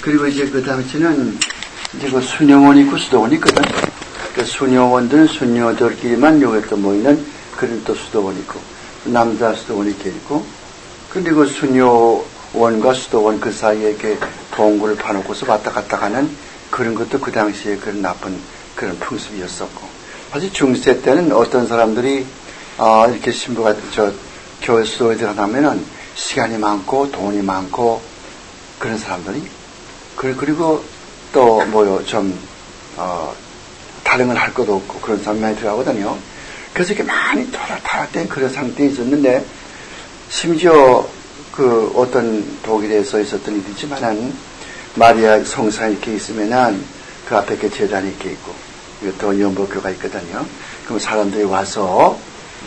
그리고 이제 그 당시는 이제 그 수녀원이 있고 수도원이 있거든. 그 수녀원들은 수녀들끼리만 여기 또 모이는 그런 또 수도원이 있고, 남자 수도원이 이렇게 있고, 근데 그 수녀원과 수도원 그 사이에 이렇게 동굴을 파놓고서 왔다 갔다 가는 그런 것도 그 당시에 그런 나쁜 그런 풍습이었었고, 사실 중세 때는 어떤 사람들이, 이렇게 신부가 교회 수도에 들어가면은 시간이 많고 돈이 많고 그런 사람들이, 그리고 또 다른 건 할 것도 없고 그런 사람이 많이 들어가거든요. 그래서 이렇게 많이 타락된 그런 상태에 있었는데, 심지어 그 어떤 독일에서 있었던 일이지만은 마리아 성상이 이렇게 있으면은 그 앞에 이렇게 제단이 이렇게 있고, 또 연복교가 있거든요. 그럼 사람들이 와서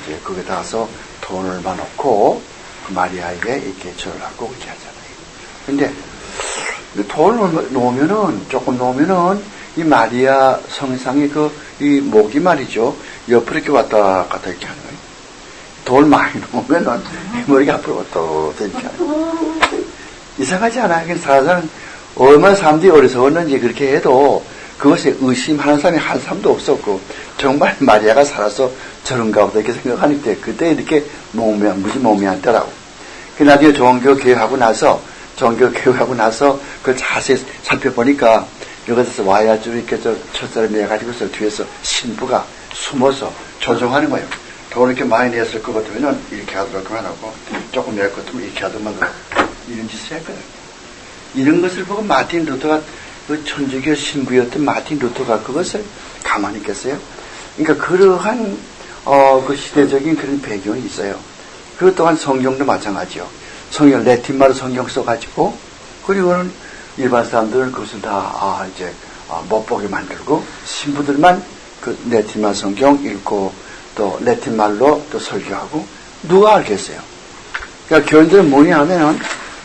이제 거기다 가서 돈을 넣고 그 마리아에게 이렇게 절을 하고 그렇게 하잖아요. 근데 돈을 조금 놓으면은 이 마리아 성상이 이 목이 말이죠. 옆으로 이렇게 왔다 갔다 이렇게 하는 거예요. 돌 많이 놓으면은 머리가 앞으로 왔다 갔다 이렇게 하는 거예요. 이상하지 않아요? 사실은 얼마나 사람들이 어리석었는지 그렇게 해도 그것에 의심하는 사람이 한 사람도 없었고, 정말 마리아가 살아서 저런가 보다 이렇게 생각하니까 그때 이렇게 무지 몽매한더라고. 그 나중에 종교 개혁하고 나서 그걸 자세히 살펴보니까 여기서 와야지 이렇게 첫사람이 해가지고서 뒤에서 신부가 숨어서 조종하는 거예요. 돈을 이렇게 많이 냈을 것 같으면 이렇게 하도록 그만하고, 조금 낼 것 같으면 이렇게 하도록 이런 짓을 했거든요. 이런 것을 보고 마틴 루터가, 그 천주교 신부였던 마틴 루터가 그것을 가만히 있겠어요? 그러니까 그러한 그 시대적인 그런 배경이 있어요. 그것 또한 성경도 마찬가지요. 성경 레틴말로 성경 써가지고, 그리고는 일반 사람들은 그것을 다 못 보게 만들고, 신부들만 그 레틴말 성경 읽고 또 레틴말로 또 설교하고, 누가 알겠어요? 그러니까 교인들은 뭐냐 하면은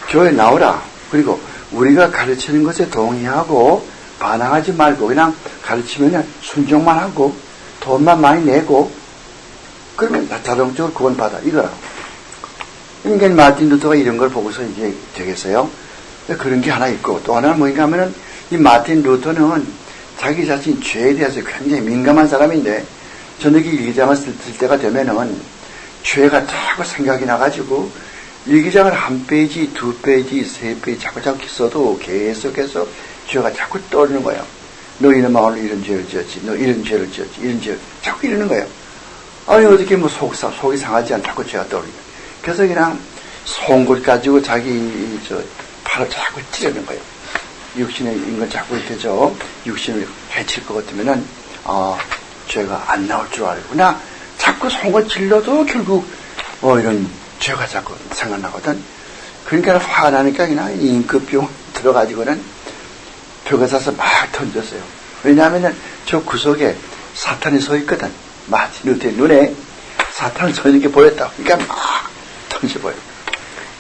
교회 나오라, 그리고 우리가 가르치는 것에 동의하고 반항하지 말고 그냥 가르치면 순종만 하고 돈만 많이 내고 그러면 자동적으로 구원받아, 이거라고. 그러니까 마틴 루터가 이런 걸 보고서 이제 되겠어요. 그런 게 하나 있고, 또 하나는 뭔가 하면은 이 마틴 루터는 자기 자신 죄에 대해서 굉장히 민감한 사람인데, 저녁에 일기장을 쓸 때가 되면은 죄가 자꾸 생각이 나가지고 일기장을 한 페이지, 두 페이지, 세 페이지 자꾸 써도 계속해서 죄가 자꾸 떠오르는 거예요. 너 이런 마음으로 이런 죄를 지었지, 너 이런 죄를 지었지, 이런 죄를 자꾸 이러는 거예요. 아니 어떻게 속이 상하지 않다고 죄가 떠오르냐. 그래서 그냥 송곳 가지고 자기 팔을 자꾸 찌르는 거예요. 육신의 인걸 자꾸 이렇게 육신을 해칠 것 같으면은 죄가 안 나올 줄 알구나. 자꾸 송곳 찔러도 결국 이런 죄가 자꾸 생각나거든. 그러니까 화가 나니까 그냥 임급병 들어가지고는 벽에 사서 막 던졌어요. 왜냐하면 저 구석에 사탄이 서 있거든. 마틴 루터의 눈에 사탄이 서 있는 게 보였다. 그러니까 막 던져버려.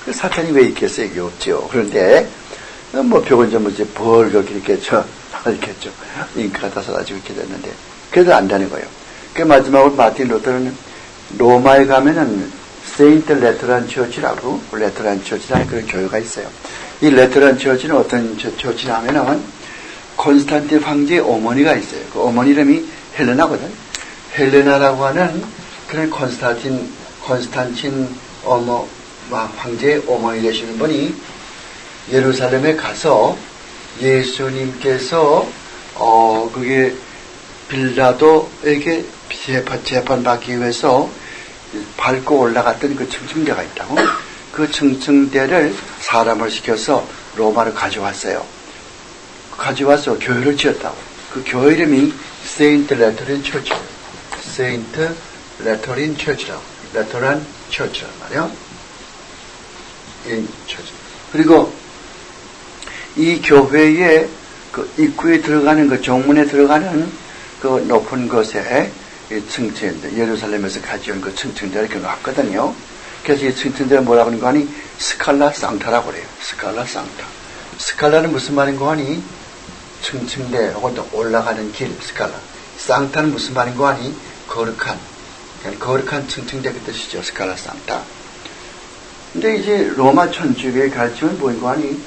그 사탄이 왜 있겠어요? 이게 없죠. 그런데 벽은 좀 이제 벌겋게 이렇게 이렇게죠. 잉크가 다 쏟아지고 이렇게 됐는데, 그래도 안다는 거예요. 그 마지막으로 마틴 루터는 로마에 가면은 세인트 레터란 처치라고, 레터란 처치라는 그런 교회가 있어요. 이 레터란 처치는 어떤 처치냐면은 콘스탄틴 황제의 어머니가 있어요. 그 어머니 이름이 헬레나거든. 헬레나라고 하는 그런 콘스탄틴 황제의 어머니 되시는 분이 예루살렘에 가서 예수님께서 그게 빌라도에게 재판받기 위해서 밟고 올라갔던 그 층층대가 있다고. 그 층층대를 사람을 시켜서 로마로 가져왔어요. 가져와서 교회를 지었다고. 그 교회 이름이 세인트 레터린 처치예요. 세인트 레터린 처치라고. 레터란 처치란 말이에요. 이 처치. 그리고 이 교회의 그 입구에 들어가는 그 정문에 들어가는 그 높은 곳에 이 층층대, 예루살렘에서 가져온 그 층층대를 이렇게 놨거든요. 그래서 이 층층대를 뭐라고 하는 거 하니? 스칼라 상타라고 그래요. 스칼라 상타. 스칼라는 무슨 말인 거 하니? 층층대, 혹은 또 올라가는 길, 스칼라. 상타는 무슨 말인 거 하니? 거룩한. 그러니까 거룩한 층층대 그 뜻이죠. 스칼라 상타. 근데 이제 로마 천주교의 가르침은 뭐인 거 하니?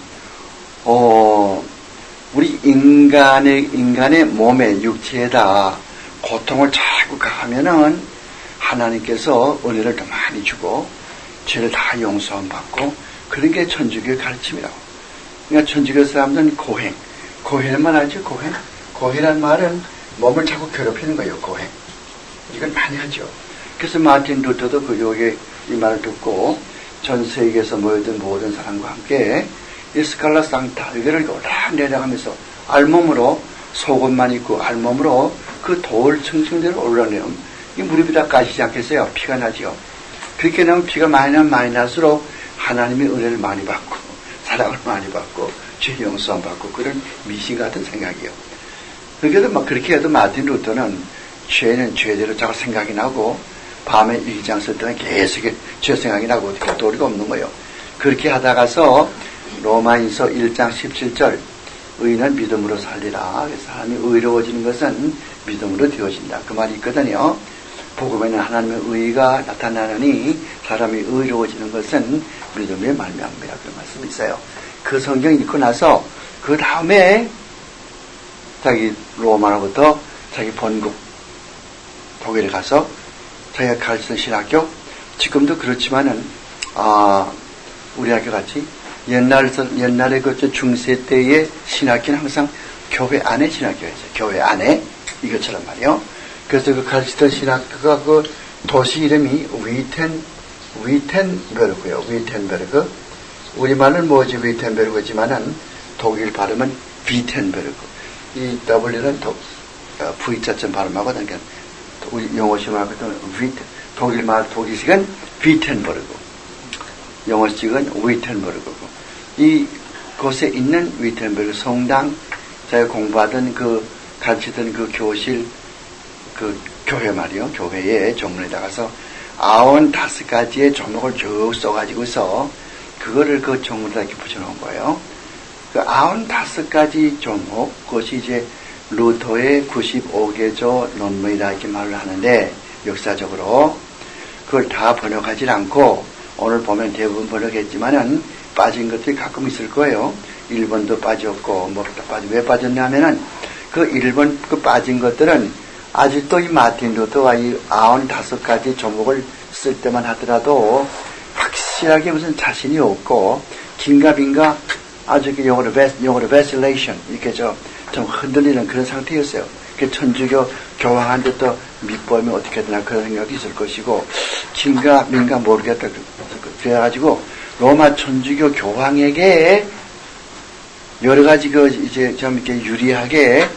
인간의 몸에, 육체에다 고통을 자꾸 가하면은 하나님께서 은혜를 더 많이 주고 죄를 다 용서함 받고 그런 게 천주교의 가르침이라고. 그러니까 천주교 사람들은 고행만 하죠. 고행이란 말은 몸을 자꾸 괴롭히는 거예요. 고행. 이건 많이 하죠. 그래서 마틴 루터도 이 말을 듣고 전 세계에서 모여든 모든 사람과 함께 이 스칼라 상타 이거를 딱 내려가면서 알몸으로 속옷만 입고 알몸으로 그 돌 층층대로 올라내면 이 무릎이 다 까지지 않겠어요? 피가 나죠. 그렇게 나면 피가 많이 나면 많이 날수록 하나님의 은혜를 많이 받고 사랑을 많이 받고 죄 용서함 받고 그런 미신 같은 생각이요. 그렇게 해도 마틴 루터는 죄는 죄대로 자꾸 생각이 나고 밤에 일기장 쓸 때는 계속 죄 생각이 나고 어떻게 도리가 없는 거예요. 그렇게 하다가서 로마인서 1장 17절 의인은 믿음으로 살리라. 사람이 의로워지는 것은 믿음으로 되어진다. 그 말이 있거든요. 복음에는 하나님의 의가 나타나느니 사람이 의로워지는 것은 믿음의 말미암음이라 그런 말씀이 있어요. 그 성경 읽고 나서 그 다음에 자기 로마로부터 자기 본국 독일에 가서 자기가 가르치던 신학교 지금도 그렇지만은 우리 학교 같이 옛날에 그 중세 때의 신학교는 항상 교회 안에 신학교였어요. 교회 안에 이것처럼 말이요. 그래서 그 가르치던 신학교가 그 도시 이름이 위텐베르그요. 위텐베르그. 우리말은 뭐지 위텐베르그지만은 독일 발음은 비텐베르그. 이 W는 V자점 발음하거든요. 그러니까 우리 영어식으로 하거든 독일식은 비텐베르그. 영어식은 위텐베르그고. 이 곳에 있는 위텐베르그 성당, 제가 공부하던 가르치던 그 교실, 그 교회 말이요. 교회에 정문에 나가서 95가지의 조목을 쭉 써가지고서 그거를 그 정문에다 이렇게 붙여놓은 거예요. 그 95가지 조목, 그것이 이제 루터의 95개조 논문이다 이렇게 말을 하는데 역사적으로 그걸 다 번역하지 않고 오늘 보면 대부분 번역했지만은 빠진 것들이 가끔 있을 거예요. 1번도 빠졌고 왜 빠졌냐면은 그 1번 그 빠진 것들은 아직도 이 마틴 루터가 이 95가지 조목을 쓸 때만 하더라도 확실하게 무슨 자신이 없고 긴가민가 아주 영어로 vacillation 이렇게 좀 흔들리는 그런 상태였어요. 그 천주교 교황한테 또 밑보이면 어떻게 되나 그런 생각이 있을 것이고 긴가민가 모르겠다 그래가지고 로마 천주교 교황에게 여러 가지 이제 좀 이렇게 유리하게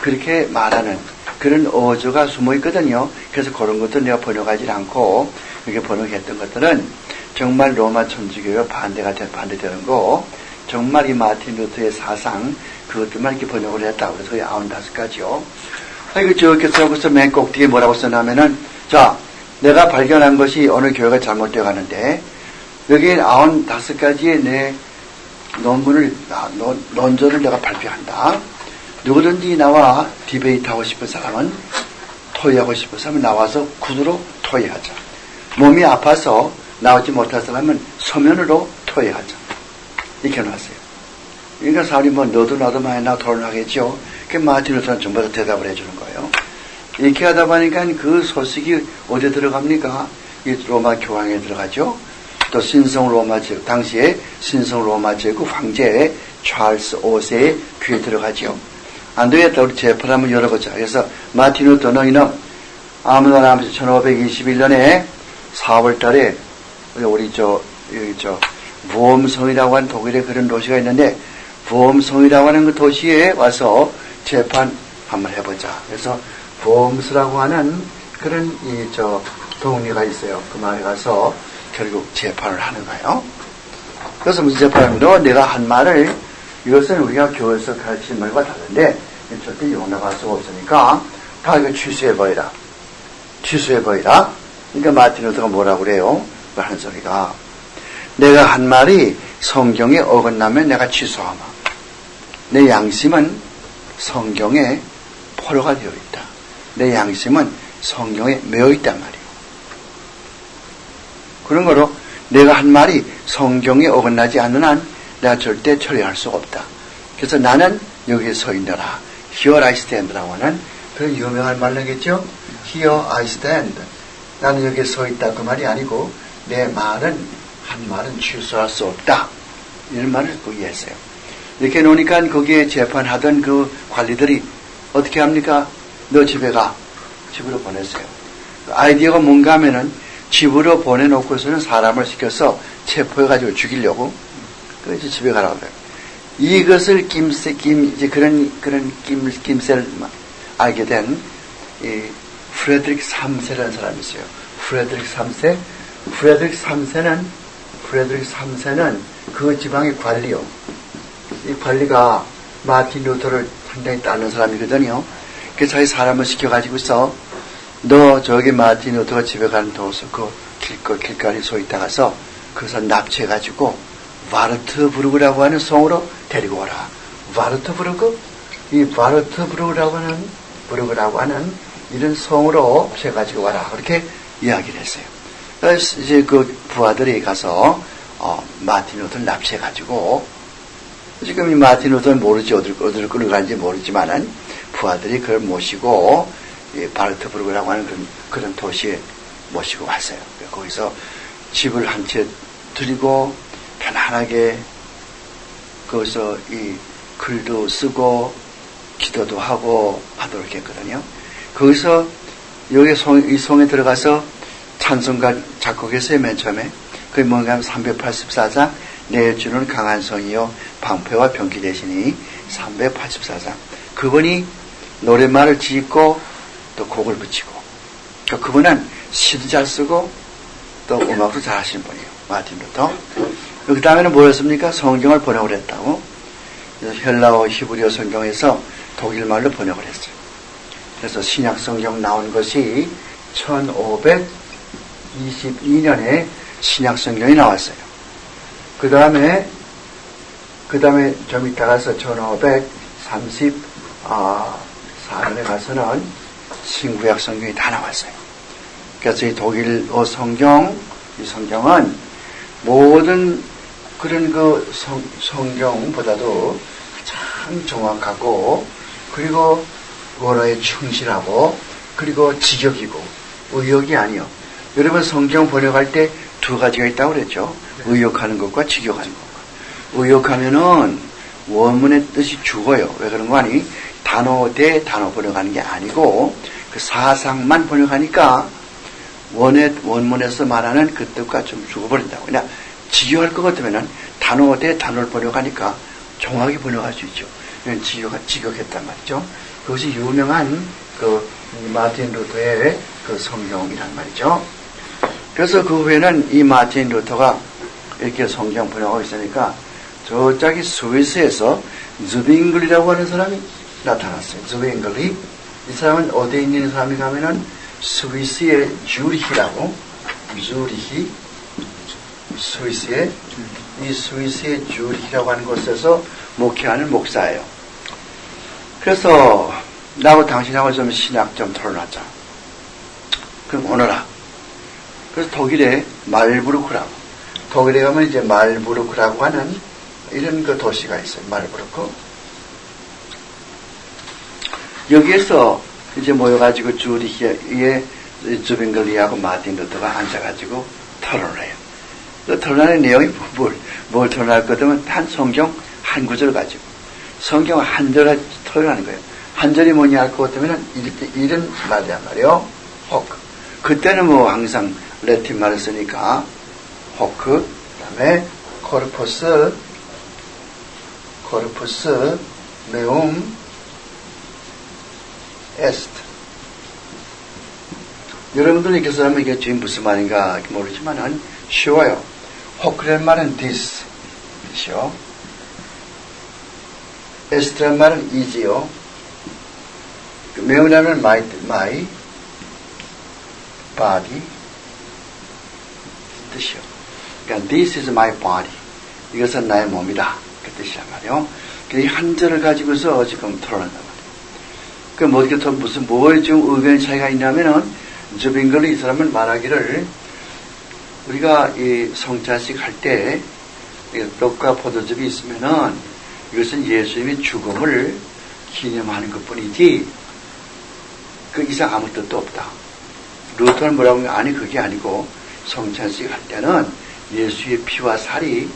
그렇게 말하는 그런 어조가 숨어 있거든요. 그래서 그런 것도 내가 번역하지 않고 이렇게 번역했던 것들은 정말 로마 천주교의 반대되는 거, 정말 이 마틴 루터의 사상 그것들만 이렇게 번역을 했다고 그래서 거의 95가지요. 이거 저렇게 써서 맨 꼭대기에 뭐라고 써냐면은 자 내가 발견한 것이 어느 교회가 잘못되어 가는데 여기 95가지의 내 논전을 내가 발표한다. 누구든지 나와 디베이트하고 싶은 사람은 토의하고 싶은 사람은 나와서 구두로 토의하자. 몸이 아파서 나오지 못할 사람은 서면으로 토의하자. 이렇게 놨어요. 그러니까 사람이 너도 나도 많이 나와 토론하겠죠. 그 마틴 루터는 전부 다 대답을 해주는 거예요. 이렇게 하다 보니까 그 소식이 어디에 들어갑니까? 이 로마 교황에 들어가죠. 또 당시에 신성 로마 제국 황제 찰스 5세의 귀에 들어가죠. 안 되겠다. 우리 재판을 한번 열어보자. 그래서 마틴 루터 너희는 아무나 나면서 1521년에 4월 달에 우리 부엄성이라고 하는 독일에 그런 도시가 있는데 부엄성이라고 하는 그 도시에 와서 재판 한번 해보자. 그래서 부엄스라고 하는 그런 동리가 있어요. 그 말에 가서 결국 재판을 하는 거예요. 그래서 무슨 재판이면 내가 한 말을 이것은 우리가 교회에서 가르치는 말과 다른데 절대 용납할 수가 없으니까 다 이거 취소해버리라. 그러니까 마틴 루터가 뭐라고 그래요? 그 하는 소리가 내가 한 말이 성경에 어긋나면 내가 취소하마. 내 양심은 성경에 포로가 되어 있다. 내 양심은 성경에 매여 있단 말이에요. 그런 거로 내가 한 말이 성경에 어긋나지 않는 한 내가 절대 처리할 수가 없다. 그래서 나는 여기에 서 있노라. Here I stand라고 하는 그런 유명한 말이겠죠. Here I stand. 나는 여기에 서 있다 그 말이 아니고 내 말은 한 말은 취소할 수 없다. 이런 말을 그 이해했어요. 이렇게 놓으니까 거기에 재판하던 그 관리들이 어떻게 합니까? 너 집에 가. 집으로 보냈어요. 아이디어가 뭔가 하면은 집으로 보내놓고서는 사람을 시켜서 체포해가지고 죽이려고. 그래서 집에 가라고 그래요. 이것을 이제 그런 김새를 알게 된, 프레드릭 3세라는 사람이 있어요. 프레드릭 3세? 프레드릭 3세는 그 지방의 관리요. 이 관리가 마틴 루터를 상당히 따르는 사람이거든요. 그래서 자기 사람을 시켜가지고서 너 저기 마틴 루터가 집에 가는 도서 그 길거리 서 있다가서 그것을 납치해가지고 바르트부르크라고 하는 성으로 데리고 오라. 바르트부르크? 이 바르트부르크라고 하는 이런 성으로 납치해가지고 와라. 그렇게 이야기를 했어요. 그래서 이제 그 부하들이 가서 마틴 루터를 납치해가지고 지금 이 마틴 루터는 모르지 어디를 끌어가는지 모르지만은 부하들이 그걸 모시고 바르트부르크라고 하는 그런 도시에 모시고 왔어요. 거기서 집을 한 채 드리고 편안하게 거기서 이 글도 쓰고 기도도 하고 하도록 했거든요. 거기서 여기 이 성에 들어가서 찬송가 작곡했어요. 맨 처음에 그게 뭔가 하면 384장 내 주는 강한 성이요 방패와 병기 되시니 384장 그분이 노랫말을 짓고 또 곡을 붙이고 그분은 시도 잘 쓰고 또 음악도 잘 하시는 분이에요. 마틴 루터. 그 다음에는 뭐였습니까? 성경을 번역을 했다고. 헬라어 히브리어 성경에서 독일말로 번역을 했어요. 그래서 신약 성경 나온 것이 1522년에 신약 성경이 나왔어요. 그 다음에 좀 있다가서 1534년에 가서는 신구약 성경이 다 나왔어요. 그래서 이 독일어 성경, 이 성경은 모든 그런 그 성경보다도 가장 정확하고 그리고 원어에 충실하고 그리고 직역이고 의역이 아니요. 여러분 성경 번역할 때 두 가지가 있다고 그랬죠. 의역하는 것과 직역하는 것과. 의역하면은 원문의 뜻이 죽어요. 왜 그런 거 아니? 단어 대 단어 번역하는 게 아니고 그 사상만 번역하니까 원문에서 말하는 그 뜻과 좀 죽어버린다고. 그냥 직역할 것 같으면은 단어 대 단어를 번역하니까 정확히 번역할 수 있죠. 이건 직역했단 말이죠. 그것이 유명한 그 마틴 루터의 그 성경이란 말이죠. 그래서 그 후에는 이 마틴 루터가 이렇게 성경 번역하고 있으니까 저쪽이 스위스에서 즈빙글이라고 하는 사람이 나타났어요. 즈빙글이. 이 사람은 어디에 있는 사람인가 하면은 스위스의 쥬리히라고, 스위스의 쥬리히라고 하는 곳에서 목회하는 목사예요. 그래서 나하고 당신하고 좀 신약 좀 토론하자. 그럼 오너라. 그래서 독일에 말부르크라고, 독일에 가면 이제 말부르크라고 하는 이런 그 도시가 있어요. 말부르크. 여기에서 이제 모여가지고 쥬리히에 즈빙글리하고 마틴 루터가 앉아가지고 토론을 해요. 그 토론하는 내용이 뭘 토론할 거냐면 한 성경 한 구절 가지고 성경 한 절 토론하는 거예요. 한 절이 뭐냐 할 것 같으면 이런 말이란 말이에요. 호크. 그때는 뭐 항상 레틴 말을 쓰니까 호크, 그 다음에 코르푸스 메움 에스트. 여러분들 이렇게 쓰면 이게 지금 무슨 말인가 모르지만은 쉬워요. 호크란 말은 this 뜻이요. 에스트란 말은 이지요. 메움이라는 my body 뜻이요. 그러니까 this is my body. 이것은 나의 몸이다. 그 뜻이란 말이요. 이 한 절을 가지고서 지금 토론한단 말이에요. 그 무슨 뭘 좀 의견 차이가 있냐면은 즈빙글이 이 사람은 말하기를 우리가 이 성찬식 할 때 떡과 포도즙이 있으면은 이것은 예수님의 죽음을 기념하는 것 뿐이지 그 이상 아무 뜻도 없다. 루터는 뭐라고 하면 아니 그게 아니고 성찬식 할 때는 예수의 피와 살이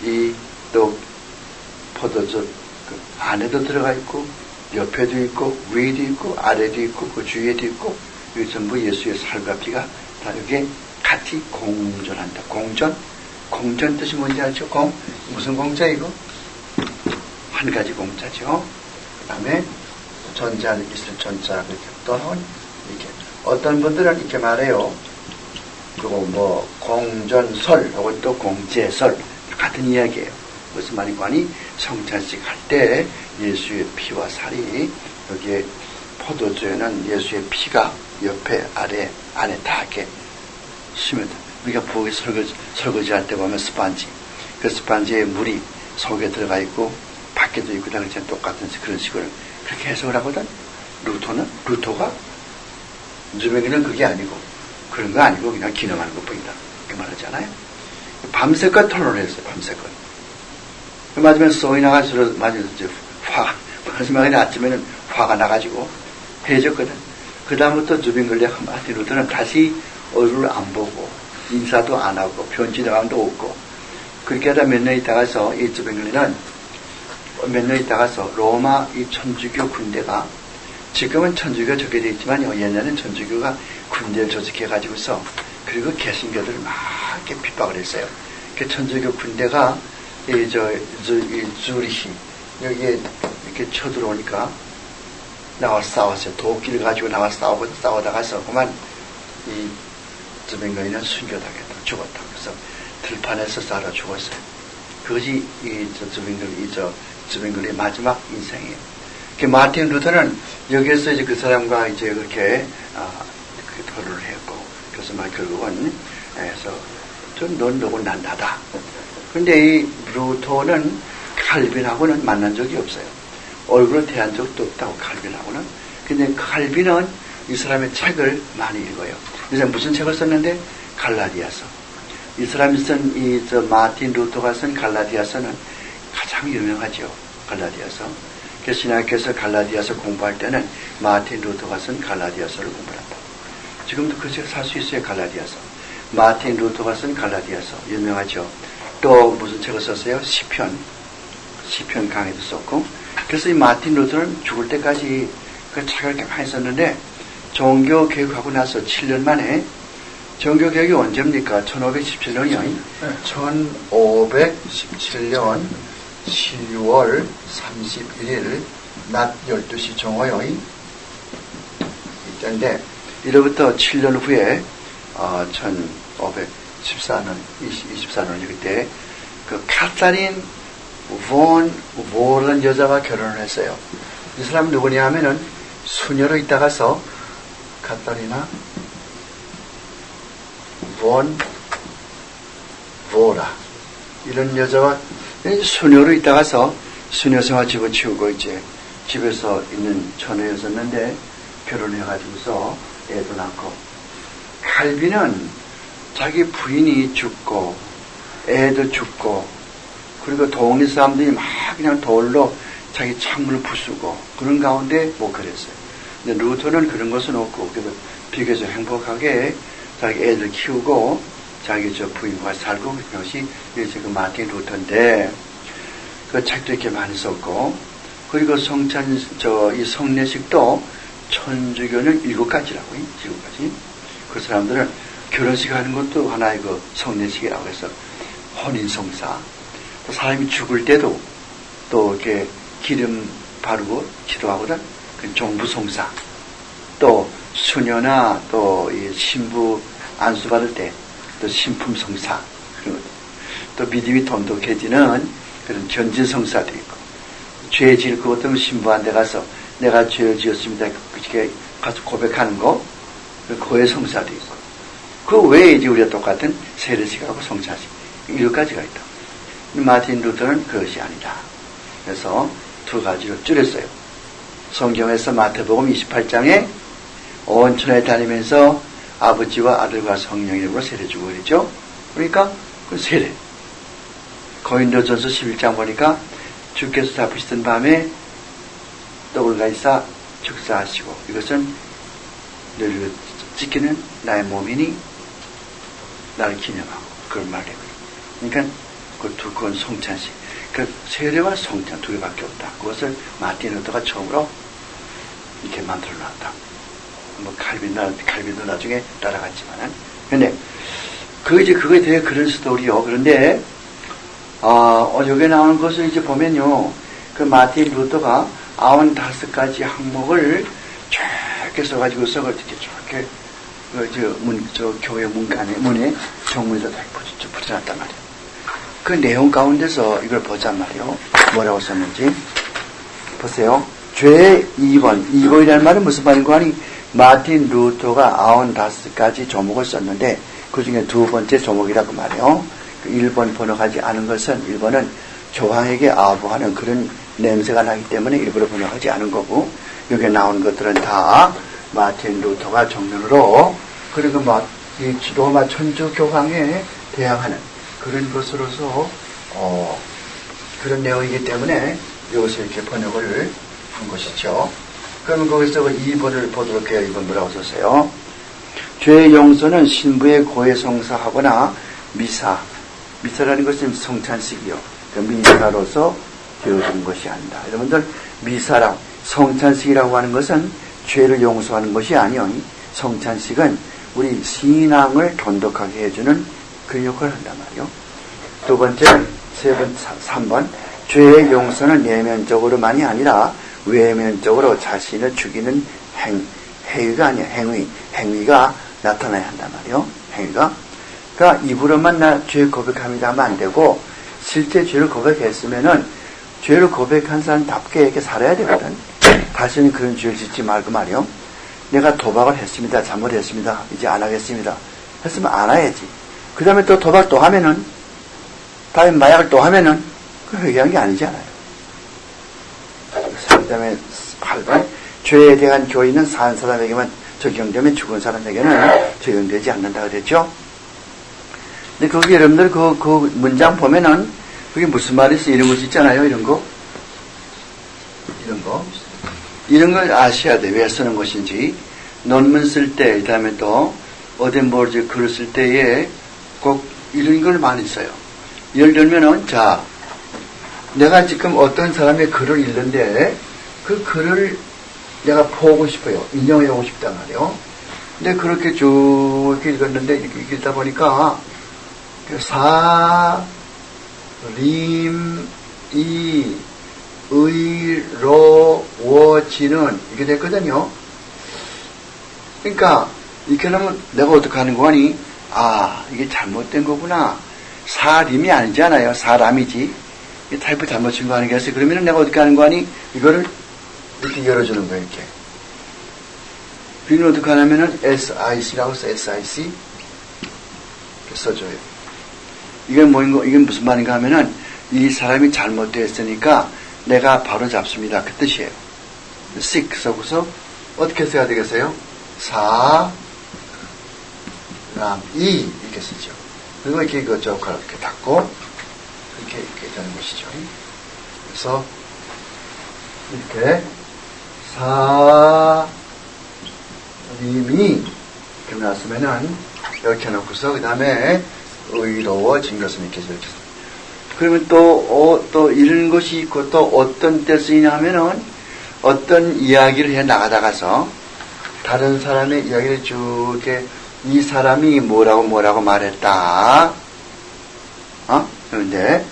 이 또 포도주 그 안에도 들어가 있고 옆에도 있고 위에도 있고 아래도 있고 그 주위에도 있고 이게 전부 예수의 살과 피가 다 여기에 같이 공존한다. 공전 뜻이 뭔지 알죠? 무슨 공자 이거? 한 가지 공자죠. 그 다음에 전자는 있을 전자 또는 이렇게 어떤 분들은 이렇게 말해요. 그리고 뭐 공전설 혹은 또 공제설 같은 이야기예요. 무슨 말인고 하니 성찬식 할 때 예수의 피와 살이 여기에 포도주에는 예수의 피가 옆에 아래 안에 다 이렇게 스며들. 우리가 부엌에 설거지 할 때 보면 스펀지, 그 스펀지에 물이 속에 들어가 있고 밖에도 있고 다 그렇지 똑같은 그런 식으로 그렇게 해석을 하거든. 루터가 주명이는 그게 아니고 그런 거 아니고 그냥 기념하는 것뿐이다 이렇게 말하잖아요. 밤새껏 토론을 했어요. 밤새껏. 마지막에 소위 나갈수록 마지막에 아침에는 화가 나가지고 해졌거든. 그 다음부터 주빙글레 마틴 루터는 다시 얼굴을 안 보고 인사도 안 하고 편지도 없고 그렇게 하다 몇 년 있다가서 이 주빙글레는 몇 년 있다가서 로마 이 천주교 군대가 지금은 천주교가 적게 되어 있지만요. 옛날에는 천주교가 군대를 조직해가지고서 그리고 개신교들을 막 이렇게 핍박을 했어요. 그 천주교 군대가 이 주리히 여기에 이렇게 쳐들어오니까 나와 싸웠어요. 도끼를 가지고 나와 싸우다가서 그만 이 주변거인은 순교당했다. 죽었다. 그래서 들판에서 싸워 죽었어요. 그것이 주변거인의 마지막 인생이에요. 마틴 루터는 여기에서 이제 그 사람과 이제 그렇게 그 토론을 했고 그래서 결국은 해서 넌 누구 난 나다. 근데 이 루터는 칼빈하고는 만난 적이 없어요. 얼굴을 대한 적도 없다고 칼빈하고는. 근데 칼빈은 이 사람의 책을 많이 읽어요. 이 사람 무슨 책을 썼는데 갈라디아서. 이 사람이 쓴 마틴 루터가 쓴 갈라디아서는 가장 유명하죠. 갈라디아서. 그래서 신학교에서 갈라디아서 공부할 때는 마틴 루터가 쓴 갈라디아서를 공부한다. 지금도 그 책 살 수 있어요. 갈라디아서. 마틴 루터가 쓴 갈라디아서 유명하죠. 또 무슨 책을 썼어요? 시편 강의도 썼고. 그래서 이 마틴 루터는 죽을 때까지 그 책을 이렇게 많이 썼는데 종교 개혁하고 나서 7년 만에 종교 개혁이 언제입니까? 1517년이요. 1517년 12월 31일 낮 12시 정오요. 이때인데 이로부터 7년 후에 24년 그때 그 카타린 본 모르는 여자와 결혼을 했어요. 이 사람은 누구냐 하면은 수녀로 있다가서 카타리나 본 보라 이런 여자와 수녀로 있다가서 수녀 생활 집어치우고 이제 집에서 있는 처녀였었는데 결혼해가지고서 애도 낳고 칼빈은 자기 부인이 죽고 애도 죽고 그리고 동네 사람들이 막 그냥 돌로 자기 창문을 부수고 그런 가운데 못 그랬어요. 근데 루터는 그런 것은 없고 그래도 비교적 행복하게 자기 애들 키우고 자기 부인과 살고 그것이 지금 마틴 루터인데 그 책도 이렇게 많이 썼고 그리고 이 성례식도 천주교는 7가지라고 지금까지 그 사람들은 결혼식 하는 것도 하나의 그 성례식이라고 해서 혼인성사 또 사람이 죽을 때도 또 이렇게 기름 바르고 기도하거든. 그 종부성사 또 수녀나 또 이 신부 안수 받을 때 또 신품성사 그런 또 믿음이 돈독해지는 그런 견진성사도 있고 죄 지을 것 같으면 신부한테 가서 내가 죄를 지었습니다 그렇게 가서 고백하는 거 그의 성사도 있고 그 외에 이제 우리가 똑같은 세례식하고 성찬식 7가지가 있다. 마틴 루터는 그것이 아니다. 그래서 2가지로 줄였어요. 성경에서 마태복음 28장에 온천에 다니면서 아버지와 아들과 성령 이름으로 세례 주고 그랬죠. 그러니까 그 세례. 고린도전서 11장 보니까 주께서 잡으시던 밤에 떡을 가지사 축사하시고 이것은 너희를 지키는 나의 몸이니 나를 기념하고 그걸 말해요. 그러니까 그건 성찬식. 그 세례와 성찬 두 개밖에 없다. 그것을 마틴 루터가 처음으로 이렇게 만들어 놨다. 뭐 칼빈도 나중에 따라갔지만은. 근데 그거에 대해 그런 스토리요. 그런데 여기 나오는 것을 이제 보면요, 그 마틴 루터가 95가지 항목을 쫙 써가지고서 이렇게 저 교회 문에 정문에다 다 붙여놨단 말이에요. 그 내용 가운데서 이걸 보잔 말이에요. 뭐라고 썼는지 보세요. 죄 2번이라는 말은 무슨 말인고 하니, 마틴 루터가 95가지 조목을 썼는데 그 중에 두 번째 조목이라고 말해요. 그 1번 번역하지 않은 것은 1번은 교황에게 아부하는 그런 냄새가 나기 때문에 일부러 번역하지 않은 거고, 여기에 나온 것들은 다 마틴 루터가 정면으로, 그리고 이 로마 천주 교황에 대항하는 그런 것으로서 그런 내용이기 때문에 이것을 이렇게 번역을 한 것이죠. 그러면 거기서 2번을 보도록 해요. 2번 뭐라고 썼어요? 죄의 용서는 신부의 고해성사하거나 미사라는 것은 성찬식이요. 그 미사로서 되어진 것이 아니다. 여러분들, 미사랑 성찬식이라고 하는 것은 죄를 용서하는 것이 아니요. 성찬식은 우리 신앙을 돈독하게 해주는 그 역할을 한단 말이요. 두 번째, 3번. 죄의 용서는 내면적으로만이 아니라 외면적으로 자신을 죽이는 행위가 아니야. 행위가 나타나야 한단 말이요. 행위가. 그러니까 입으로만 나 죄 고백합니다 하면 안 되고, 실제 죄를 고백했으면은 죄를 고백한 사람답게 이렇게 살아야 되거든. 다시는 그런 죄를 짓지 말고 말이요. 내가 도박을 했습니다. 잘못했습니다. 이제 안 하겠습니다. 했으면 안 해야지. 그 다음에 또 도박 또 하면은, 다음에 마약을 또 하면은, 그 회개한 게 아니잖아요. 그 다음에 8번. 죄에 대한 교의는 산 사람에게만 적용되면 죽은 사람에게는 적용되지 않는다 그랬죠? 근데 거기 여러분들 그 문장 보면은, 그게 무슨 말이 있어? 이런 거 있잖아요. 이런 거. 이런 걸 아셔야 돼. 왜 쓰는 것인지. 논문 쓸 때, 그 다음에 또, 어디 글을 쓸 때에 꼭 이런 걸 많이 써요. 예를 들면은, 자, 내가 지금 어떤 사람의 글을 읽는데, 그 글을 내가 보고 싶어요. 인용해 오고 싶단 말이에요. 근데 그렇게 쭉 이렇게 읽었는데, 이렇게 읽다 보니까, 의로워지는 이게 됐거든요. 그러니까 이렇게 하면 내가 어떻게 하는 거니? 이게 잘못된 거구나. 사림이 아니잖아요. 사람이지. 타이프 잘못 친 거 아니겠어요? 그러면 내가 어떻게 하는 거니? 이거를 이렇게 열어주는 거예요. 이렇게. 그리고 어떻게 하냐면은 SIC라고 써. SIC 이렇게 써줘요. 이게 무슨 말인가 하면은, 이 사람이 잘못되었으니까 내가 바로 잡습니다. 그 뜻이에요. sick 써고서 어떻게 써야 되겠어요? 사람이 이렇게 쓰죠. 그리고 이렇게 그 조카를 이렇게 닫고 이렇게 되는 것이죠. 그래서 이렇게 사림이 이렇게 나왔으면은 이렇게 놓고서 그 다음에 의로워진 것은 이렇게 쓰죠. 그러면 또 이런 것이 있고, 또 어떤 때 쓰이냐 하면은, 어떤 이야기를 해 나가다가서, 다른 사람의 이야기를 쭉 이렇게, 이 사람이 뭐라고 말했다. 그런데,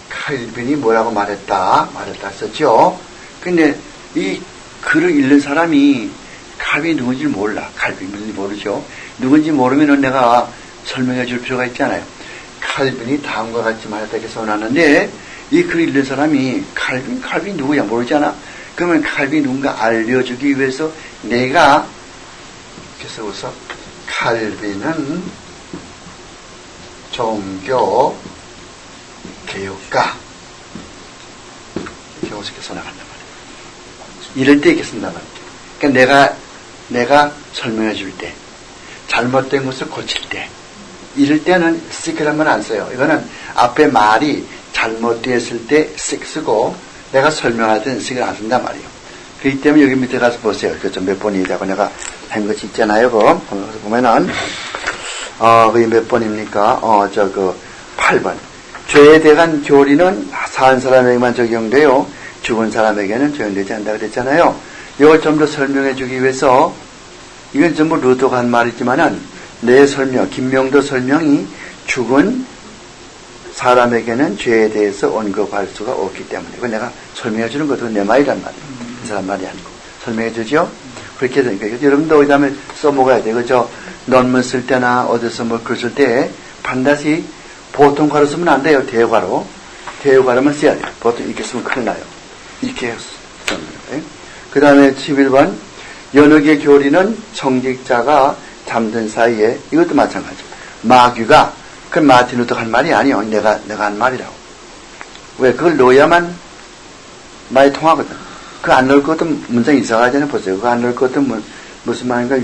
칼빈이 뭐라고 말했다 썼죠. 근데, 이 글을 읽는 사람이, 칼빈이 누군지 몰라. 칼빈이 누군지 모르죠. 누군지 모르면은 내가 설명해 줄 필요가 있잖아요. 칼빈이 다음과 같이 말했다 이렇게 써놨는데, 이 글 읽는 사람이 칼빈이 누구냐 모르잖아. 그러면 칼빈이 누군가 알려주기 위해서 내가 이렇게 써서 칼빈은 종교 개혁가 이렇게 어떻게 써나간단 말이야. 이럴 때 이렇게 쓴단 말이야. 그러니까 내가 설명해 줄 때, 잘못된 것을 고칠 때, 이럴 때는 stick란 말 안 써요. 이거는 앞에 말이 잘못되었을 때 쓰고 내가 설명할 때는 쓱을 안 쓴단 말이에요. 그렇기 때문에 여기 밑에 가서 보세요. 그좀 몇 번이라고 내가 한 것이 있잖아요. 그거 보면은 그게 몇 번입니까? 8번. 죄에 대한 교리는 산 사람에게만 적용돼요. 죽은 사람에게는 적용되지 않는다 그랬잖아요. 이걸 좀 더 설명해 주기 위해서, 이건 전부 루터가 한 말이지만은, 내 설명, 김명도 설명이 죽은 사람에게는 죄에 대해서 언급할 수가 없기 때문에, 이거 내가 설명해 주는 것도 내 말이란 말이에요. 이 사람 말이 아니고. 설명해 주죠? 그렇게 되니까. 여러분도 그 다음에 써먹어야 돼요. 그죠? 논문 쓸 때나 어디서 뭐 글 쓸 때 반드시 보통 가로 쓰면 안 돼요. 대괄호. 대괄호만 써야 돼요. 보통 이렇게 쓰면 큰일 나요. 이렇게 쓰면 돼요. 그 다음에 11번. 여러 개 교리는 성직자가 잠든 사이에, 이것도 마찬가지. 마귀가, 그 마틴 루터 한 말이 아니요. 내가 한 말이라고. 왜? 그걸 넣어야만 말이 통하거든. 그거 안 넣을 것도 문장이 이상하잖아요. 보세요. 그거 안 넣을 것도 무슨 말인가?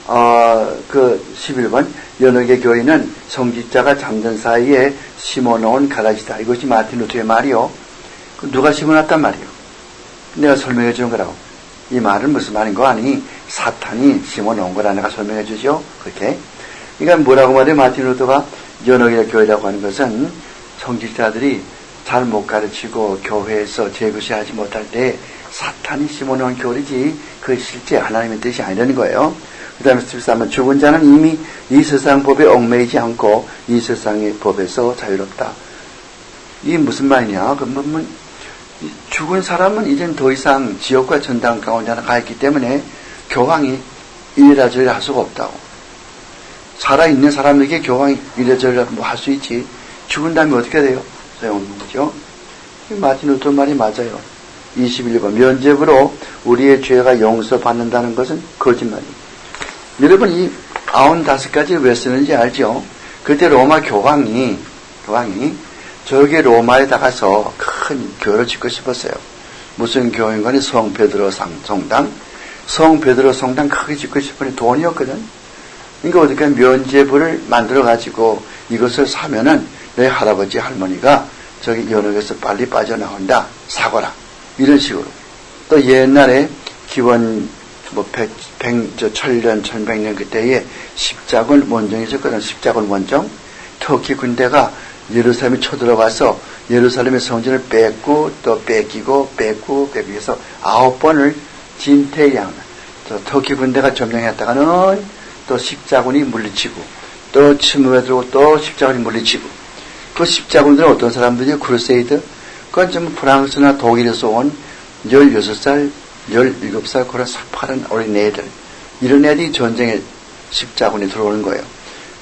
11번. 여러 개 교리는 성직자가 잠든 사이에 심어놓은 가라지다. 이것이 마틴 루터의 말이요. 누가 심어놨단 말이요. 내가 설명해 주는 거라고. 이 말은 무슨 말인 거 아니? 사탄이 심어놓은 거라 내가 설명해 주죠. 그렇게. 그러니까 뭐라고 말해? 마틴 루터가 여러 개 교회라고 하는 것은 성직자들이 잘 못 가르치고 교회에서 재구시하지 못할 때 사탄이 심어놓은 교리지 그 실제 하나님의 뜻이 아니라는 거예요. 그 다음에 13번. 죽은 자는 이미 이 세상 법에 얽매이지 않고 이 세상의 법에서 자유롭다. 이게 무슨 말이냐? 죽은 사람은 이젠 더 이상 지옥과 천당 가운데 하나 가 있기 때문에 교황이 이래라 저래라 할 수가 없다고. 살아있는 사람에게 교황이 이래라 저래라 뭐 할 수 있지. 죽은 다음에 어떻게 돼요? 소용없는 거죠. 마틴 루터 말이 맞아요. 21번. 면죄부로 우리의 죄가 용서받는다는 것은 거짓말이에요. 여러분 이 95가지를 왜 쓰는지 알죠? 그때 로마 교황이 저기 로마에 나가서 큰 교회를 짓고 싶었어요. 무슨 교회인가니? 성베드로 성당. 성베드로 성당 크게 짓고 싶으니 돈이 없거든. 그러니까 어떻게 면죄부를 만들어가지고 이것을 사면은 내 할아버지 할머니가 저기 연옥에서 빨리 빠져나온다. 사거라. 이런 식으로. 또 옛날에 기원 천년, 1100년 그때에 십자군 원정이 있었거든. 십자군 원정. 터키 군대가 예루살렘에 쳐들어가서 예루살렘의 성전을 뺏고 또 뺏기고 해서 9번을 진퇴양. 터키 군대가 점령했다가는 또 십자군이 물리치고 또 침묵에 들어오고 또 십자군이 물리치고. 그 십자군들은 어떤 사람들이요? 크루세이드. 그건 좀 프랑스나 독일에서 온 16살, 17살 그런 파란 어린애들. 이런 애들이 전쟁에 십자군에 들어오는 거예요.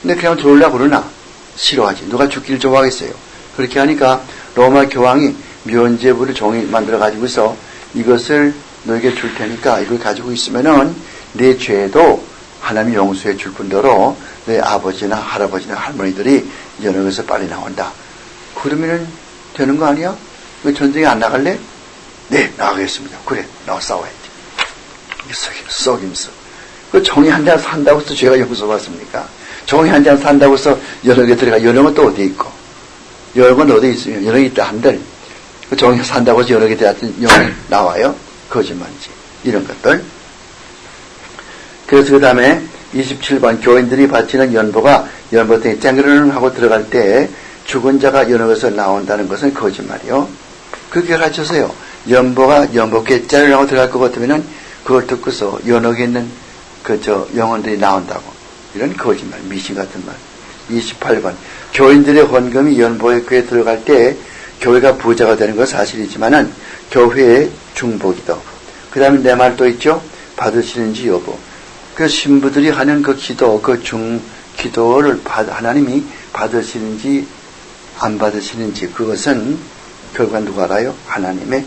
근데 그냥 들어오려고 그러나 싫어하지. 누가 죽기를 좋아하겠어요. 그렇게 하니까 로마 교황이 면죄부를 종이 만들어 가지고서 이것을 너에게 줄 테니까 이걸 가지고 있으면은 내 죄도 하나님이 용서해 줄 뿐더러 내 아버지나 할아버지나 할머니들이 연옥에서 빨리 나온다. 그러면은 되는 거 아니야? 왜 전쟁에 안 나갈래? 네, 나가겠습니다. 그래, 나와 싸워야지. 썩임서. 그 종이 한 장 산다고 해서 죄가 용서받습니까? 종이 한 장 산다고 해서 연옥에 들어가. 연옥은 또 어디 있고? 연옥은 어디 있으면 연옥이 있다 한들. 그 종이 산다고 해서 연옥에 들어갔더니 영이 나와요? 거짓말이지. 이런 것들. 그래서 그 다음에 27번 교인들이 바치는 연보가 연보등에 쨍그르릉 하고 들어갈 때 죽은 자가 연옥에서 나온다는 것은 거짓말이요. 그렇게 가르쳐서요. 연보가 연보께 쨍그르릉 하고 들어갈 것 같으면은 그걸 듣고서 연옥에 있는 영혼들이 나온다고. 이런 거짓말, 미신 같은 말. 28번 교인들의 헌금이 연보의 교회에 들어갈 때 교회가 부자가 되는 건 사실이지만은 교회의 중복이다. 그 다음에 내 말 또 있죠? 받으시는지 여부. 그 신부들이 하는 그 기도, 기도를 하나님이 받으시는지 안 받으시는지 그것은 결과 누가 알아요? 하나님의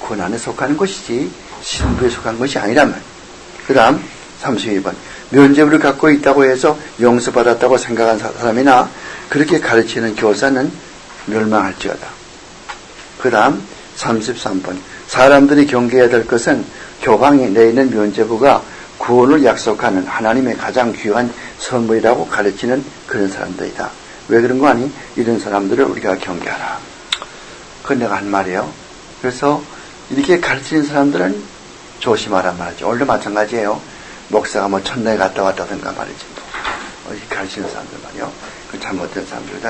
권한에 속하는 것이지 신부에 속한 것이 아니란 말. 그 다음 32번 면죄부를 갖고 있다고 해서 용서받았다고 생각한 사람이나 그렇게 가르치는 교사는 멸망할지어다. 그 다음 33번 사람들이 경계해야 될 것은 교황이 내있는 면죄부가 구원을 약속하는 하나님의 가장 귀한 선물이라고 가르치는 그런 사람들이다. 왜 그런 거 아니? 이런 사람들을 우리가 경계하라. 그건 내가 한 말이에요. 그래서 이렇게 가르치는 사람들은 조심하란 말이죠. 오늘도 마찬가지예요. 목사가 뭐 천당에 갔다 왔다든가 말이지. 이렇게 가르치는 사람들 말이요. 그 잘못된 사람들.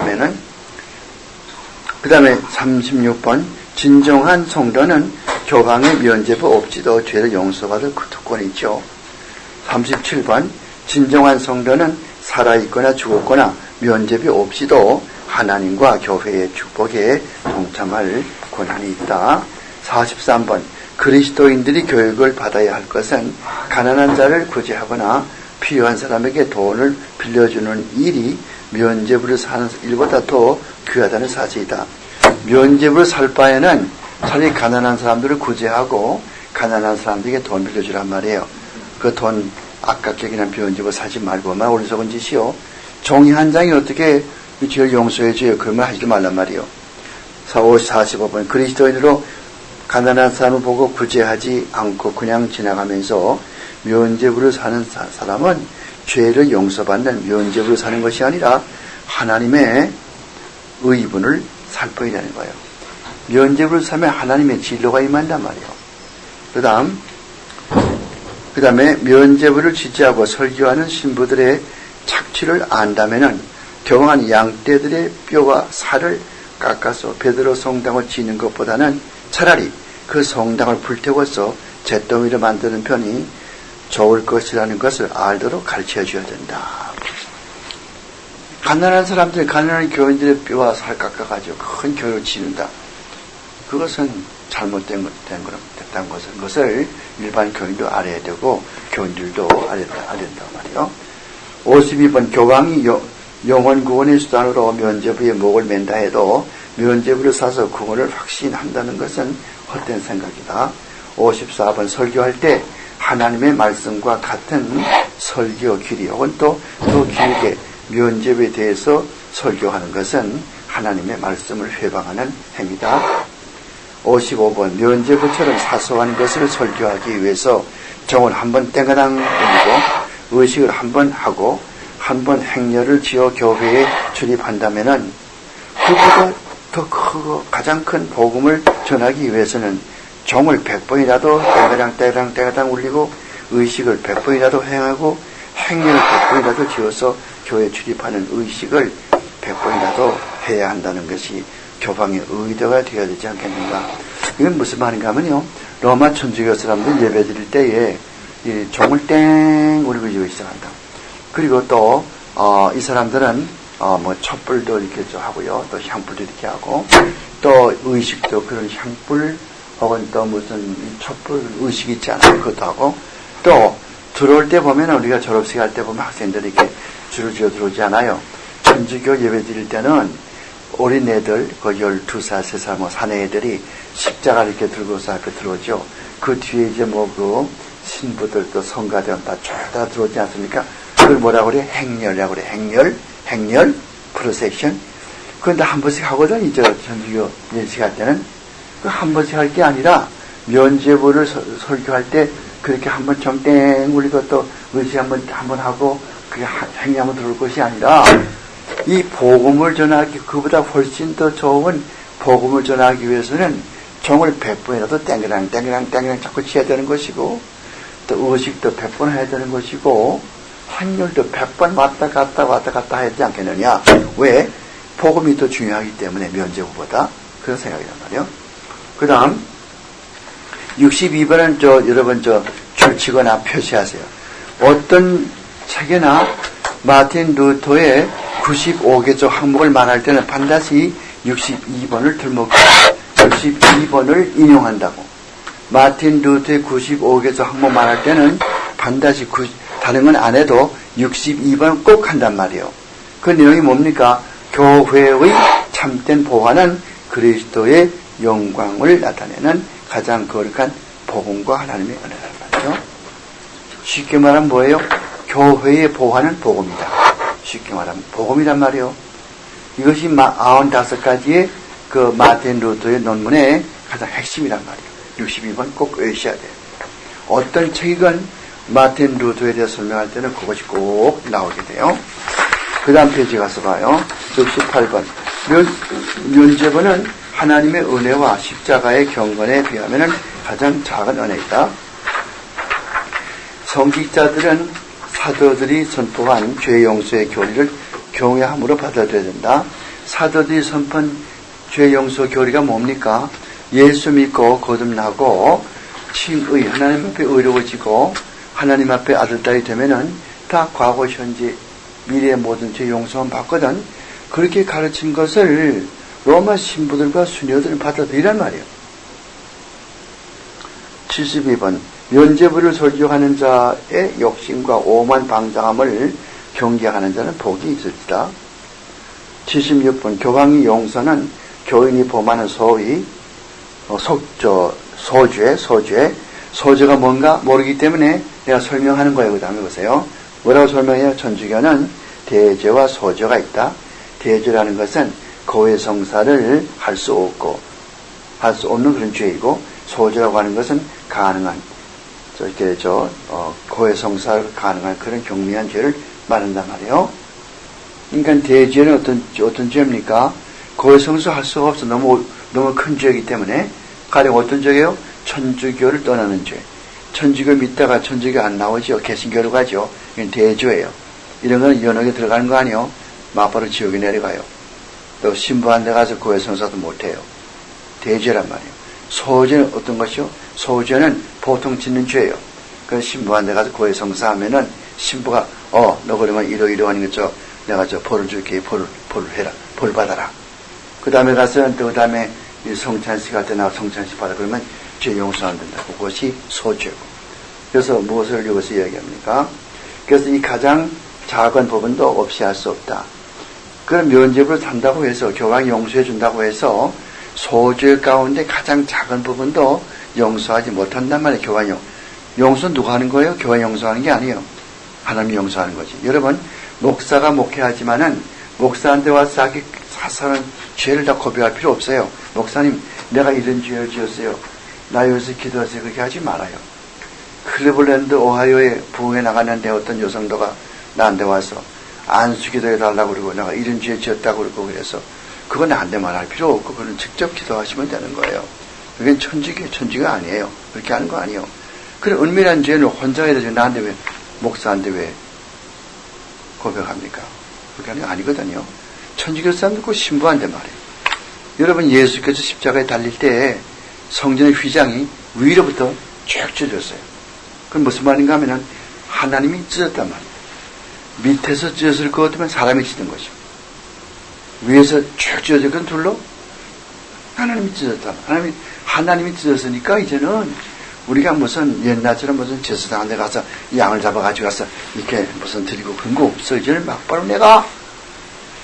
그 다음에 36번 진정한 성도는 교방의 면죄부 없이도 죄를 용서받을 그 특권이 있죠. 37번 진정한 성도는 살아있거나 죽었거나 면죄비 없이도 하나님과 교회의 축복에 동참할 권한이 있다. 43번 그리스도인들이 교육을 받아야 할 것은 가난한 자를 구제하거나 필요한 사람에게 돈을 빌려주는 일이 면죄부를 사는 일보다 더 귀하다는 사실이다. 면죄부를 살 바에는 차라리 가난한 사람들을 구제하고 가난한 사람들에게 돈 빌려주란 말이에요. 그 돈 아깝게 그냥 면죄부 사지 말고 얼마나 어리석은 짓이요. 종이 한 장이 어떻게 죄를 용서해줘요. 그런 말 하지도 말란 말이에요. 45번 그리스도인으로 가난한 사람을 보고 구제하지 않고 그냥 지나가면서 면죄부를 사는 사람은 죄를 용서받는 면죄부를 사는 것이 아니라 하나님의 의분을 살 뿐이라는 거예요. 면죄부를 사면 하나님의 진로가 임한단 말이에요. 그 다음에 면죄부를 지지하고 설교하는 신부들의 착취를 안다면은 경한 양떼들의 뼈와 살을 깎아서 베드로 성당을 지는 것보다는 차라리 그 성당을 불태워서 잿더미를 만드는 편이 좋을 것이라는 것을 알도록 가르쳐 줘야 된다. 가난한 사람들, 가난한 교인들의 뼈와 살 깎아가지고 큰 교회를 지는다. 그것은 잘못된 것을 일반 교인도 알아야 되고 교인들도 알아야 된다고 말이요. 52번 교황이 영혼 구원의 수단으로 면죄부의 목을 맨다 해도 면죄부를 사서 구원을 확신한다는 것은 헛된 생각이다. 54번 설교할 때 하나님의 말씀과 같은 설교 길이 혹은 또 더 길게 면죄부에 대해서 설교하는 것은 하나님의 말씀을 회방하는 행위다. 55번 면죄부처럼 사소한 것을 설교하기 위해서 정을 한번 땡가당 올리고 의식을 한번 하고 한번 행렬을 지어 교회에 출입한다면은 그보다 더 크고 가장 큰 복음을 전하기 위해서는 종을 100번이라도 땡가당 울리고 의식을 100번이라도 행하고 행렬을 100번이라도 지어서 교회에 출입하는 의식을 100번이라도 해야 한다는 것이 교방의 의도가 되어야 되지 않겠는가. 이건 무슨 말인가 하면요. 로마 천주교 사람들 예배 드릴 때에 이 종을 땡 울리고 시작한다. 그리고 또 이 사람들은 뭐 촛불도 이렇게 하고요. 또 향불도 이렇게 하고 또 의식도 그런 향불 혹은 또 무슨 촛불 의식 있지 않아요. 그것도 하고 또 들어올 때 보면 우리가 졸업식 할 때 보면 학생들이 이렇게 줄을 지어 들어오지 않아요. 천주교 예배 드릴 때는 어린애들, 그 12살, 3살, 뭐 사내 애들이 십자가를 이렇게 들고서 앞에 들어오죠. 그 뒤에 이제 뭐 그 신부들 또 성가대원 다 쫙 들어오지 않습니까? 그걸 뭐라고 그래? 행렬이라고 그래. 행렬, 프로섹션. 그런데 한 번씩 하거든, 이제 천주교 예식 할 때는. 그 한 번씩 할 게 아니라 면죄부를 설교할 때 그렇게 한 번 정땡 울리고 또 의식 한번 하고 그게 행렬 한번 들어올 것이 아니라 이 복음을 전하기, 그보다 훨씬 더 좋은 복음을 전하기 위해서는 종을 100번이라도 땡그랑 자꾸 치어야 되는 것이고, 또 의식도 100번 해야 되는 것이고, 행렬도 100번 왔다 갔다 해야 되지 않겠느냐. 왜? 복음이 더 중요하기 때문에 면죄부보다. 그런 생각이란 말이에요. 그 다음 62번은 여러분 줄치거나 표시하세요. 어떤 책에나 마틴 루터의 95개조 항목을 말할 때는 반드시 62번을 들먹고 62번을 인용한다고. 마틴 루터의 95개조 항목 말할 때는 반드시 다른 건 안 해도 62번 꼭 한단 말이에요. 그 내용이 뭡니까? 교회의 참된 보화는 그리스도의 영광을 나타내는 가장 거룩한 복음과 하나님의 은혜란 말이죠. 쉽게 말하면 뭐예요? 교회의 보화는 복음이다. 쉽게 말하면 복음이란 말이에요. 이것이 95가지의 그 마틴 루터의 논문의 가장 핵심이란 말이에요. 62번 꼭 외우셔야 돼요. 어떤 책이건 마틴 루터에 대해서 설명할 때는 그것이 꼭 나오게 돼요. 그 다음 페이지 가서 봐요. 68번. 면죄부는 하나님의 은혜와 십자가의 경건에 비하면 가장 작은 은혜이다. 성직자들은 사도들이 선포한 죄 용서의 교리를 경외함으로 받아들여야 된다. 사도들이 선포한 죄 용서 교리가 뭡니까? 예수 믿고 거듭나고 칭의, 하나님 앞에 의로워지고 하나님 앞에 아들딸이 되면은 다 과거, 현재, 미래의 모든 죄 용서만 받거든. 그렇게 가르친 것을 로마 신부들과 수녀들은 받아들이란 말이에요. 72번. 면죄부를 설교하는 자의 욕심과 오만 방장함을 경계하는 자는 복이 있을지다. 76번. 교황이 용서는 교인이 범하는 소위 소죄가 뭔가 모르기 때문에 내가 설명하는 거예요. 그 다음에 보세요. 뭐라고 설명해요? 천주교는 대죄와 소죄가 있다. 대죄라는 것은 고해성사를 할 수 없는 그런 죄이고, 소죄라고 하는 것은 가능한, 고해성사를 가능한 그런 경미한 죄를 말한단 말이에요. 그러니까 대죄는 어떤 죄입니까? 고해성사 할 수가 없어. 너무 큰 죄이기 때문에. 가령 어떤 죄예요? 천주교를 떠나는 죄. 천주교 믿다가 천주교 안 나오죠. 개신교로 가죠. 이건 대죄예요. 이런 거는 연옥에 들어가는 거 아니에요? 맞바로 지옥에 내려가요. 또 신부한 데 가서 고해성사도 못해요. 대죄란 말이에요. 소죄는 어떤 것이요? 소죄는 보통 짓는 죄예요. 그래서 신부한 데 가서 고해성사하면은 신부가 너 그러면 이러하는 거죠. 내가 벌을 줄게. 벌을 해라. 벌 받아라. 그 다음에 가서 또 그 다음에 성찬식 할 때 나와 성찬식 받아. 그러면 죄 용서 안 된다고. 그것이 소죄고. 그래서 무엇을 여기서 이야기합니까? 그래서 이 가장 작은 부분도 없이 할 수 없다. 그런 면죄부를 산다고 해서 교황이 용서해 준다고 해서 소죄 가운데 가장 작은 부분도 용서하지 못한단 말이에요. 교황이 용서 누가 하는 거예요? 교황이 용서하는 게 아니에요. 하나님이 용서하는 거지. 여러분, 목사가 목회하지만은 목사한테 와서 자기 사사는 죄를 다 고백할 필요 없어요. 목사님, 내가 이런 죄를 지었어요. 나 여기서 기도하세요. 그렇게 하지 말아요. 클리블랜드 오하이오에 부흥에 나갔는데 어떤 여성도가 나한테 와서 안수기도 해달라고 그러고 내가 이런 죄 지었다고 그러고 그래서 그건 나한테 말할 필요 없고 그건 직접 기도하시면 되는 거예요. 그게 천주교가 아니에요. 그렇게 하는 거 아니에요. 그런 은밀한 죄는 혼자 해야 되죠. 나한테 왜, 목사한테 왜 고백합니까? 그렇게 하는 게 아니거든요. 천주교 사람도 그 신부한테 말이에요. 여러분, 예수께서 십자가에 달릴 때 성전의 휘장이 위로부터 쭉 찢어졌어요. 그건 무슨 말인가 하면은 하나님이 찢었단 말이에요. 밑에서 찢었을 것 같으면 사람이 찢은 거죠. 위에서 쭉 찢어진 건 둘로 하나님이 찢었다. 하나님이 찢었으니까 이제는 우리가 무슨 옛날처럼 무슨 제사장 데 가서 양을 잡아가지고 가서 이렇게 무슨 드리고 그런 거 없어. 이제는 막바로 내가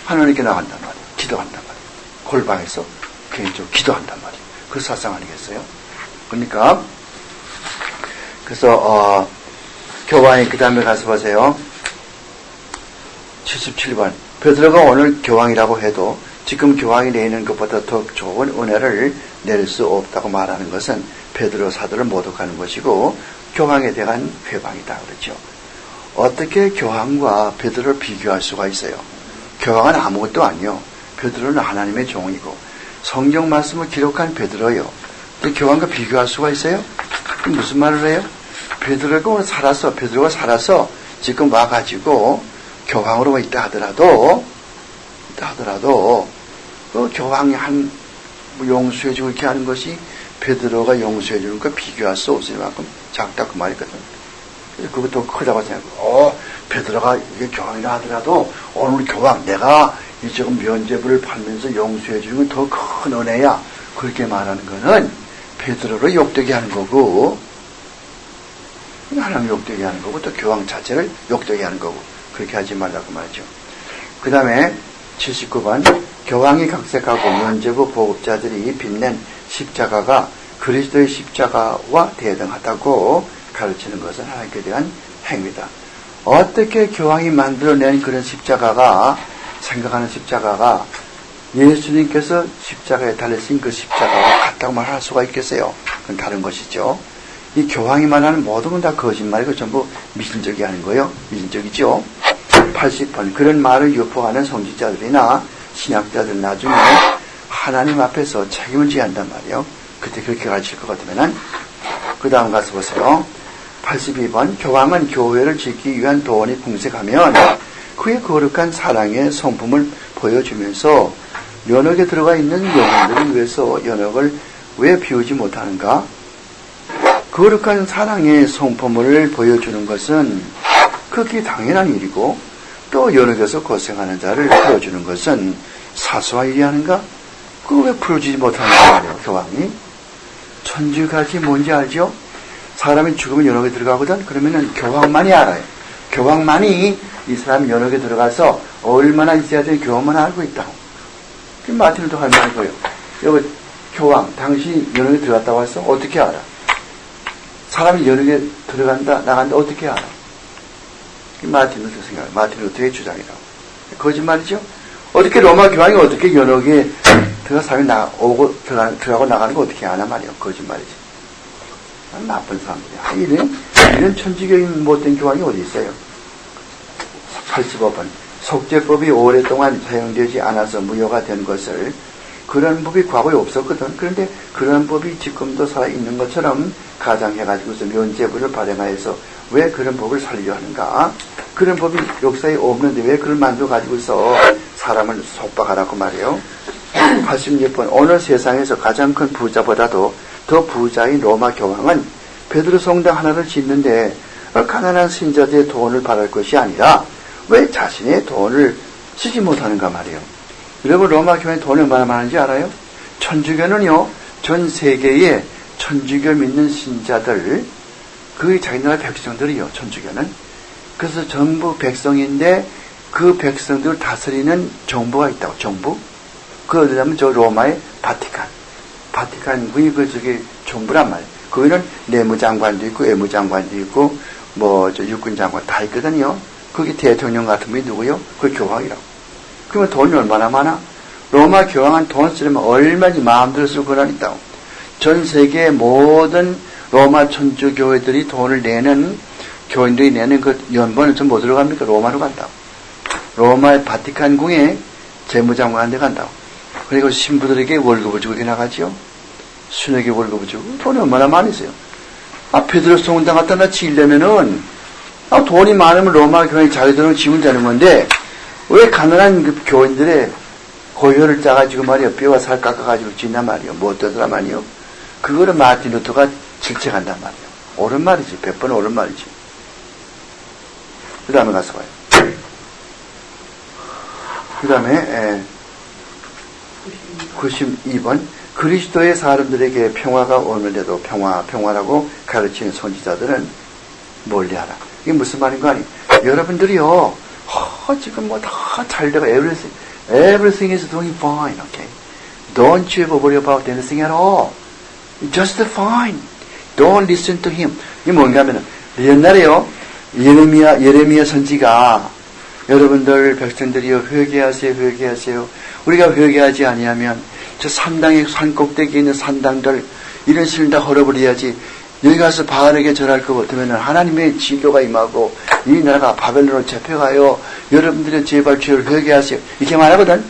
하나님께 나간단 말이에요. 기도한단 말이에요. 골방에서 개인적으로 기도한단 말이에요. 그 사상 아니겠어요? 그러니까 그래서 교황이 그 다음에 가서 보세요. 77번. 베드로가 오늘 교황이라고 해도 지금 교황이 내리는 것보다 더 좋은 은혜를 내릴 수 없다고 말하는 것은 베드로 사도를 모독하는 것이고 교황에 대한 회방이다 그렇죠. 어떻게 교황과 베드로를 비교할 수가 있어요? 교황은 아무것도 아니요. 베드로는 하나님의 종이고 성경 말씀을 기록한 베드로요. 교황과 비교할 수가 있어요? 무슨 말을 해요? 베드로가 살아서 지금 와가지고 교황으로 있다 하더라도 그 교황이 한 용서해주고 이렇게 하는 것이 베드로가 용서해주는 거 비교할 수 없을 만큼 작다 그 말이거든. 그것도 크다고 생각하고 베드로가 이게 교황이라 하더라도 오늘 교황 내가 이 지금 면죄부를 받으면서 용서해주는 건 더 큰 은혜야. 그렇게 말하는 거는 베드로를 욕되게 하는 거고 하나님 욕되게 하는 거고 또 교황 자체를 욕되게 하는 거고 그렇게 하지 말라고 말이죠. 그 다음에 79번 교황이 각색하고 면죄부 보급자들이 빛낸 십자가가 그리스도의 십자가와 대등하다고 가르치는 것은 하나님께 대한 행위다. 어떻게 교황이 만들어낸 그런 십자가가 생각하는 십자가가 예수님께서 십자가에 달리신 그 십자가와 같다고 말할 수가 있겠어요? 그건 다른 것이죠. 이 교황이 말하는 모든 건 다 거짓말이고 전부 미신적이 하는 거예요. 미신적이죠. 80번 그런 말을 유포하는 성직자들이나 신학자들 나중에 하나님 앞에서 책임을 져야 한단 말이에요. 그때 그렇게 가르칠 것 같으면은 그 다음 가서 보세요. 82번 교황은 교회를 짓기 위한 돈이 궁색하면 그의 거룩한 사랑의 성품을 보여주면서 연옥에 들어가 있는 영혼들을 위해서 연옥을 왜 비우지 못하는가? 거룩한 사랑의 성품을 보여주는 것은 극히 당연한 일이고 또 연옥에서 고생하는 자를 풀어주는 것은 사소한 일이 아닌가? 그거 왜 풀어주지 못하는가 말이에요. 교황이 천주교까지 뭔지 알죠? 사람이 죽으면 연옥에 들어가거든. 그러면은 교황만이 알아요. 교황만이 이 사람이 연옥에 들어가서 얼마나 있어야 되는 교황만 알고 있다고. 마틴 루터 할 말이 거예요. 여기 교황, 당신이 연옥에 들어갔다고 했어? 어떻게 알아? 사람이 연옥에 들어간다, 나간다, 어떻게 알아? 마틴 루터 생각, 마틴 루터의 주장이라고. 거짓말이죠? 어떻게 로마 교황이 어떻게 연옥에 들어가 사람이 들어가고 나가는 거 어떻게 아나 말이에요? 거짓말이지. 나쁜 사람들이야. 이런 천주교인 못된 교황이 어디 있어요? 85번. 속죄법이 오랫동안 사용되지 않아서 무효가 된 것을 그런 법이 과거에 없었거든. 그런데 그런 법이 지금도 살아있는 것처럼 가장해가지고서 면죄부를 발행하여서 왜 그런 법을 살려 하는가? 그런 법이 역사에 없는데 왜 그걸 만들어가지고서 사람을 속박하라고 말해요. 86번. 오늘 세상에서 가장 큰 부자보다도 더 부자인 로마 교황은 베드로 성당 하나를 짓는데 가난한 신자들의 돈을 바랄 것이 아니라 왜 자신의 돈을 쓰지 못하는가 말이에요. 여러분 로마 교회에 돈이 얼마나 많은지 알아요? 천주교는요 전 세계에 천주교 믿는 신자들 그 자기나라 백성들이요. 천주교는 그래서 전부 백성인데 그 백성들을 다스리는 정부가 있다고. 정부 그 어디냐면 저 로마의 바티칸군이 그 저기 정부란 말이에요. 거기는 내무장관도 있고 외무장관도 있고 뭐 저 육군장관 다 있거든요. 거기 대통령 같은 분이 누구요? 그 교황이라고. 그러면 돈이 얼마나 많아? 로마 교황은 돈 쓰려면 얼마나 마음대로 쓸 권한이 있다고. 전 세계의 모든 로마 천주교회들이 돈을 내는 교인들이 내는 그 연번은 좀 뭐 들어갑니까? 로마로 간다고. 로마의 바티칸궁에 재무장관한테 간다고. 그리고 신부들에게 월급을 주고 나가지요. 순에게 월급을 주고 돈이 얼마나 많이 있어요. 베드로 성당 갖다 나 지으려면은 돈이 많으면 로마 교회에 자기들은 지면 되는 건데 왜 가난한 그 교인들의 고혈을 짜가지고 말이요 뼈와 살 깎아가지고 짓나 말이요 뭐 어떠더라 말이요. 그거를 마틴 루터가 질책한단 말이요. 옳은 말이지. 100번 옳은 말이지. 그 다음에 가서 봐요. 그 다음에 92번. 그리스도의 사람들에게 평화가 오는데도 평화라고 가르치는 선지자들은 멀리하라. 이게 무슨 말인가 하니 여러분들이요 지금 뭐 다 잘 되고 everything is doing fine. Okay? Don't you ever worry about anything at all. Just fine. Don't listen to him. 이게 뭔가 하면은 옛날에요 예레미야 선지가 여러분들 백성들이요 회개하세요. 우리가 회개하지 아니하면 저 산당의 산꼭대기에 있는 산당들 이런 신을 다 헐어버려야지. 여기 가서 바알에게 절할 것 같으면 하나님의 진노가 임하고 이 나라가 바벨론으로 잡혀가요. 여러분들이 제발 죄를 회개하세요. 이렇게 말하거든.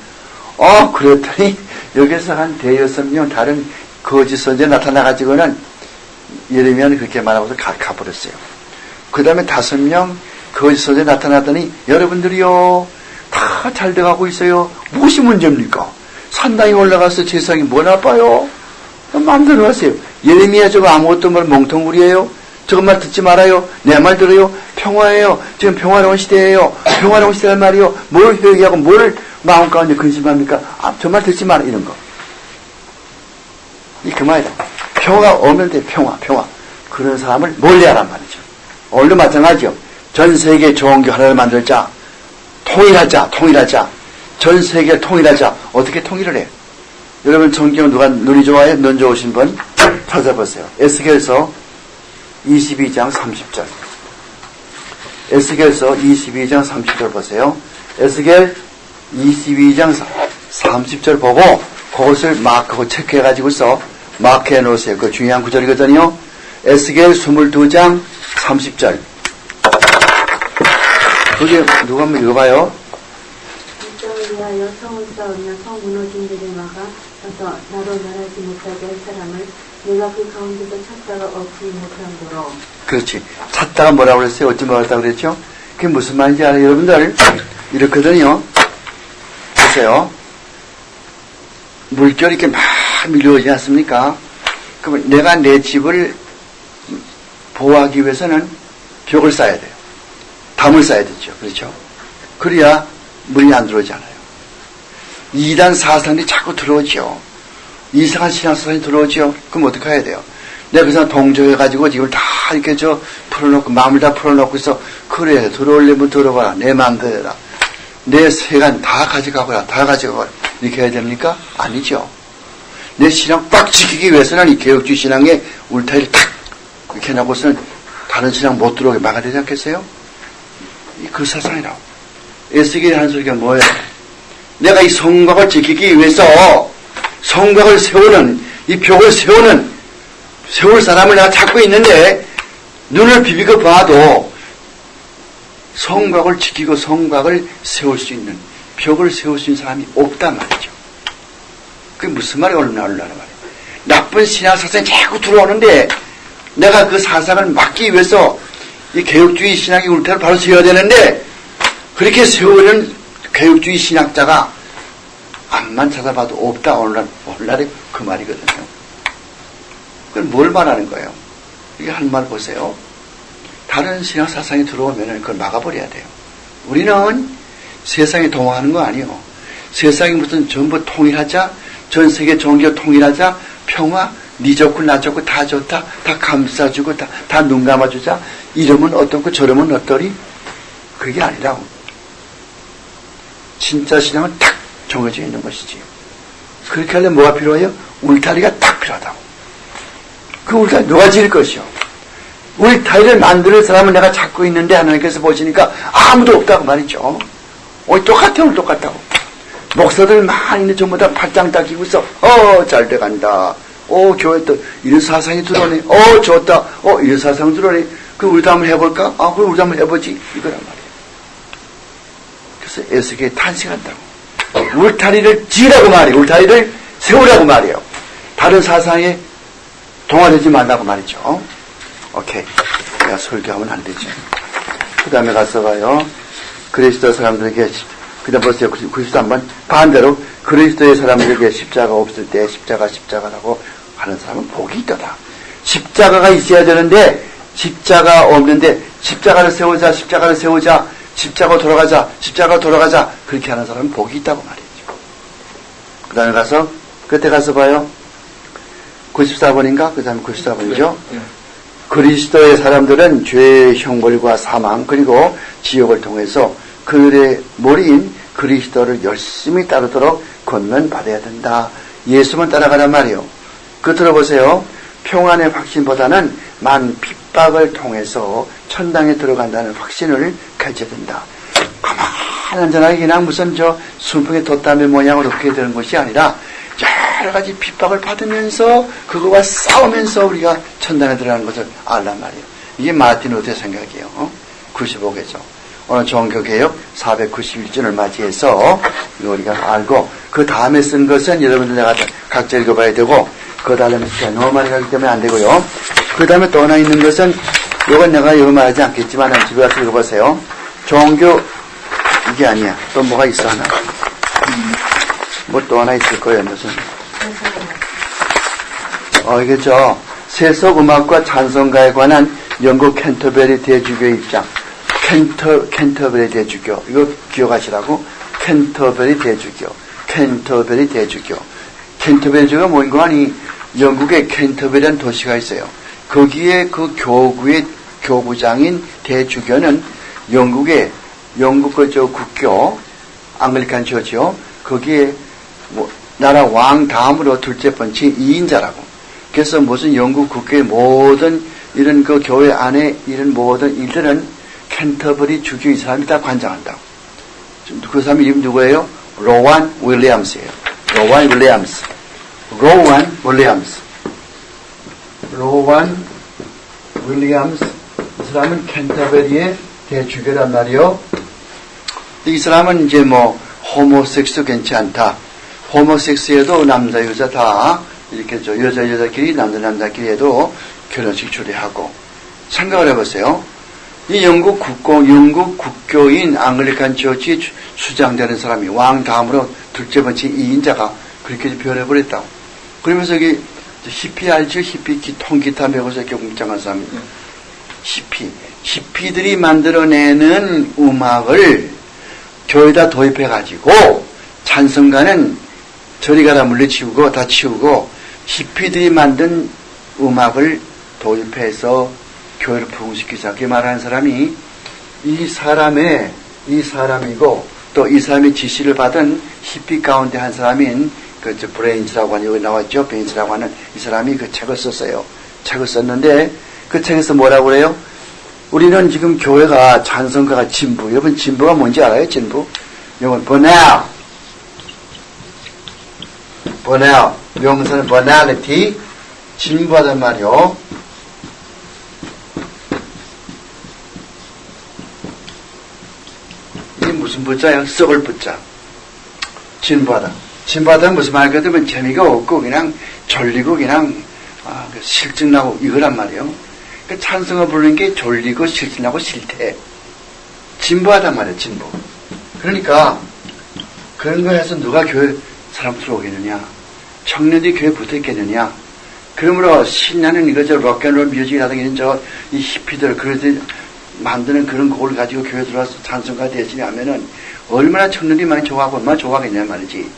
그랬더니 여기서 한 대여섯 명 다른 거짓 선지자 나타나가지고는 예레미야는 그렇게 말하고서 가버렸어요. 그 다음에 5명 거짓 선지자 나타났더니 여러분들이요 다 잘 돼가고 있어요. 무엇이 문제입니까? 산당에 올라가서 세상이 뭐 나빠요? 마음대로 하세요. 예레미야 저거 아무것도 모르는 멍텅구리예요. 저거 말 듣지 말아요. 내 말 들어요. 평화예요. 지금 평화로운 시대예요. 평화로운 시대란 말이요. 뭘 회개하고 뭘 마음 가운데 근심합니까? 저 말 듣지 마라 이런 거. 그 말이다. 평화가 오면 돼. 평화. 그런 사람을 멀리하란 말이죠. 오늘도 마찬가지요. 전 세계 좋은 교 하나를 만들자. 통일하자. 전 세계를 통일하자. 어떻게 통일을 해? 여러분 성경 누가 눈이 좋아요? 눈 좋으신 분 찾아보세요. 에스겔서 22장 30절. 에스겔서 22장 30절 보세요. 에스겔 22장 30절 보고 그것을 마크하고 체크해가지고서 마크해 놓으세요. 그 중요한 구절이거든요. 에스겔 22장 30절. 그게 누가 한번 읽어봐요. victor을 위하여 성을 쌓으며 성 무너진 데를 막아 서서 나로 말하지 못하게 할 사람을 내가 그 가운데서 찾다가 얻지 못한 거로. 그렇지. 찾다가 뭐라고 그랬어요? 어찌 뭐라고 그랬죠? 그게 무슨 말인지 알아요? 여러분들 이렇거든요. 보세요. 물결이 이렇게 막 밀려오지 않습니까? 그러면 내가 내 집을 보호하기 위해서는 벽을 쌓아야 돼요. 담을 쌓아야 되죠. 그렇죠? 그래야 물이 안 들어오지 않아요. 2단 4단이 자꾸 들어오죠. 이상한 신앙사상이 들어오죠. 그럼 어떻게 해야 돼요? 내가 그래서 동조해가지고 지금 다 이렇게 풀어놓고, 마음을 다 풀어놓고 있어. 그래, 들어올려면 들어봐라. 내 마음대로 해라. 내 세간 다 가져가거라. 다 가져가거라. 이렇게 해야 됩니까? 아니죠. 내 신앙 빡 지키기 위해서는 이 개혁주의 신앙의 울타리를 탁 이렇게 해놓고서는 다른 신앙 못 들어오게 막아야 되지 않겠어요? 그 사상이라고. 에스겔이 하는 소리가 뭐예요? 내가 이 성곽을 지키기 위해서 성곽을 세우는, 이 벽을 세울 사람을 내가 찾고 있는데, 눈을 비비고 봐도 성곽을 지키고 성곽을 세울 수 있는, 벽을 세울 수 있는 사람이 없단 말이죠. 그게 무슨 말이 올라오는 말이에요? 나쁜 신앙 사상이 자꾸 들어오는데, 내가 그 사상을 막기 위해서 이 개혁주의 신학의 울타리를 바로 세워야 되는데, 그렇게 세우는 개혁주의 신학자가 앞만 찾아봐도 없다. 오늘날에 그 말이거든요. 그건 뭘 말하는 거예요? 이게 한 말 보세요. 다른 신학 사상이 들어오면 그걸 막아버려야 돼요. 우리는 세상에 동화하는 거 아니에요. 세상이 무슨 전부 통일하자, 전 세계 종교 통일하자, 평화, 니 좋고 나 좋고 다 좋다, 다 감싸주고 다 눈 감아주자, 이러면 어떻고 저러면 어떠리? 그게 아니라고. 진짜 신앙은 딱 정해져 있는 것이지. 그렇게 하려면 뭐가 필요해요? 울타리가 딱 필요하다고. 그 울타리 누가 지을 것이요? 울타리를 만들 사람을 내가 찾고 있는데 하나님께서 보시니까 아무도 없다고 말이죠. 똑같아요. 똑같다고. 목사들 많이 있는데 전부 다 팔짱 딱 끼고 있어. 잘 돼간다. 교회 또 이런 사상이 들어오네. 좋다. 이런 사상 들어오네. 그럼 우리도 한번 해볼까? 그럼 우리도 한번 해보지. 이거란 말이에요. 그래서 에스겔이 탄생한다고. 울타리를 지으라고 말이에요. 울타리를 세우라고 말이에요. 다른 사상에 동화되지 말라고 말이죠. 오케이. 내가 설교하면 안 되죠. 그 다음에 가서 봐요. 그리스도 사람들에게, 그 다음 보세요. 93번. 반대로 그리스도의 사람들에게 십자가 없을 때 십자가라고 하는 사람은 복이 있더라. 십자가가 있어야 되는데 십자가 없는데 십자가를 세우자, 십자가로 돌아가자, 그렇게 하는 사람은 복이 있다고 말이죠. 그 다음에 가서, 그때 가서 봐요. 94번인가? 그 다음에 94번이죠. 네. 그리스도의 사람들은 죄의 형벌과 사망, 그리고 지옥을 통해서 그들의 머리인 그리스도를 열심히 따르도록 권면받아야 된다. 예수만 따라가란 말이에요. 그 들어보세요. 평안의 확신보다는 많은 핍박을 통해서 천당에 들어간다는 확신을 가져야 된다. 가만 안전하게 그냥 무슨 순풍에 돛담의 모양으로 그렇게 되는 것이 아니라 여러 가지 핍박을 받으면서 그거와 싸우면서 우리가 천당에 들어가는 것을 알란 말이에요. 이게 마틴 루터의 생각이에요. 95개죠. 오늘 종교개혁 491전을 맞이해서 우리가 알고 그 다음에 쓴 것은 여러분들 내가 각자 읽어봐야 되고 그 다음에 너무 많이 가기 때문에 안 되고요. 그 다음에 또 하나 있는 것은 이건 내가 이거 말하지 않겠지만 집에 가서 읽어보세요. 종교 이게 아니야. 또 뭐가 있어 하나? 뭐 또 하나 있을 거예요. 무슨 이게 세속음악과 찬송가에 관한 영국 캔터베리 대주교의 입장. 캔터베리 대주교. 이거 기억하시라고? 캔터베리 대주교. 캔터베리주가 뭐인 거 아니? 영국에 캔터베리라는 도시가 있어요. 거기에 그 교구의 교구장인 대주교는 영국 국교, 앙글리칸 처치요. 거기에 나라 왕 다음으로 둘째 번째 2인자라고. 그래서 무슨 영국 국교의 모든 이런 그 교회 안에 이런 모든 일들은 캔터버리 주교 이 사람이 다 관장한다고. 그 사람 이름이 누구예요? 로완 윌리엄스예요. 로완 윌리엄스. 이 사람은 캔터베리의 대주교란 말이요. 이 사람은 이제 뭐 호모섹스도 괜찮다. 호모섹스에도 남자 여자 다 이렇게 여자끼리 남자끼리 해도 결혼식 초대하고. 생각을 해보세요. 이 영국 국교인 앙글리칸 처치 수장되는 사람이 왕 다음으로 둘째 번째 2인자가 그렇게 변해버렸다고. 그러면서 여기 히피 알죠? 히피 통기타 메고서 이렇게 웅장한 사람이에요. 히피들이 만들어내는 음악을 교회에다 도입해가지고 찬송가는 저리 가라 물리치우고 다 치우고 히피들이 만든 음악을 도입해서 교회를 부흥시키자. 그렇게 말하는 사람이 이 사람이고 또 이 사람의 지시를 받은 히피 가운데 한 사람인 브레인즈라고 하는 여기 나왔죠. 베인즈라고 하는 이 사람이 그 책을 썼어요. 책을 썼는데 그 책에서 뭐라고 그래요? 우리는 지금 교회가 찬송가가 진부. 여러분 진부가 뭔지 알아요? 진부? 이건 번아웃. 명사는 번알리티. 진부하단 말이요. 이게 무슨 부자예요? 썩을 부자. 진부하다. 진부하다는 무슨 말 같으면 재미가 없고 그냥 졸리고 그냥 실증나고 이거란 말이에요. 그 찬송을 부르는 게 졸리고 실증나고 싫대. 진부하단 말이에요. 진부. 그러니까 그런 거 해서 누가 교회 사람 들어오겠느냐. 청년들이 교회에 붙어있겠느냐. 그러므로 신나는 이거저 록앤롤 뮤직이라든가 이 히피들 그래서 만드는 그런 곡을 가지고 교회 들어와서 찬송가 대신에 하면은 얼마나 청년들이 많이 좋아하고 얼마나 좋아하겠냐 말이지.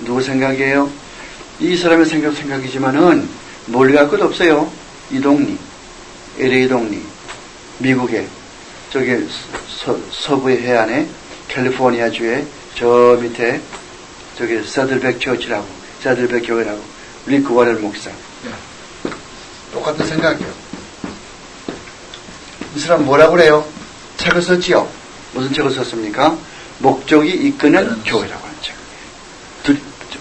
누구 생각이에요? 이 사람의 생각이지만은 멀리 갈 것도 없어요. 이 동리, LA 동리, 미국의 저기 서부의 해안에 캘리포니아 주에 저 밑에 저기 사들백 처치라고, 사들백 교회라고, 리크 워렌 목사. 똑같은 생각이에요. 이 사람 뭐라고 그래요? 책을 썼지요. 무슨 책을 썼습니까? 목적이 이끄는 교회라고 하는 책.